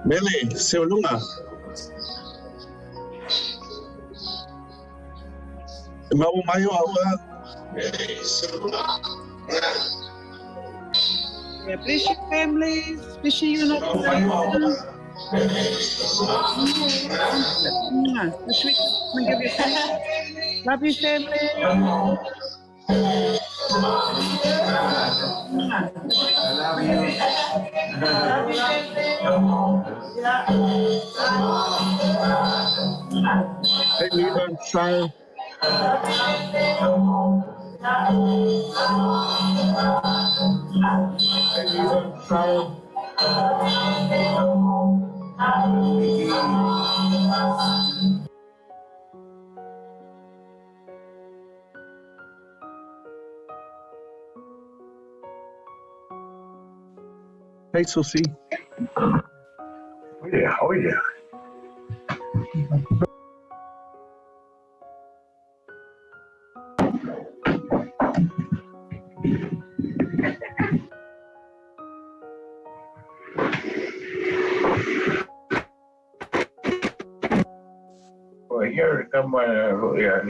Mele, seu lunga. Mau mayo awa. Yeah, bless your families, especially you not this week, I'm gonna give you a kiss. Love you, family. I love you. Love you. Hey, Leland, sorry. Hey, Susie. Oh yeah, oh yeah. Well, here come yeah,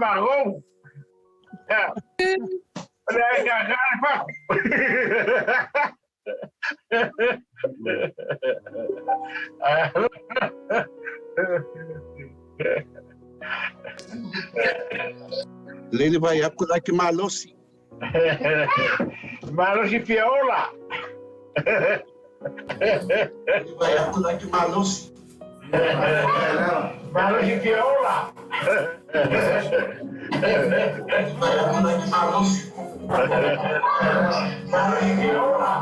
marrom. Ja. Nee, ja, ga pak. Lele vai aku like malosi. Malosi fiola. Vai aku like malosi. Malosi fiola. Vai aku like malosi. Malosi fiola.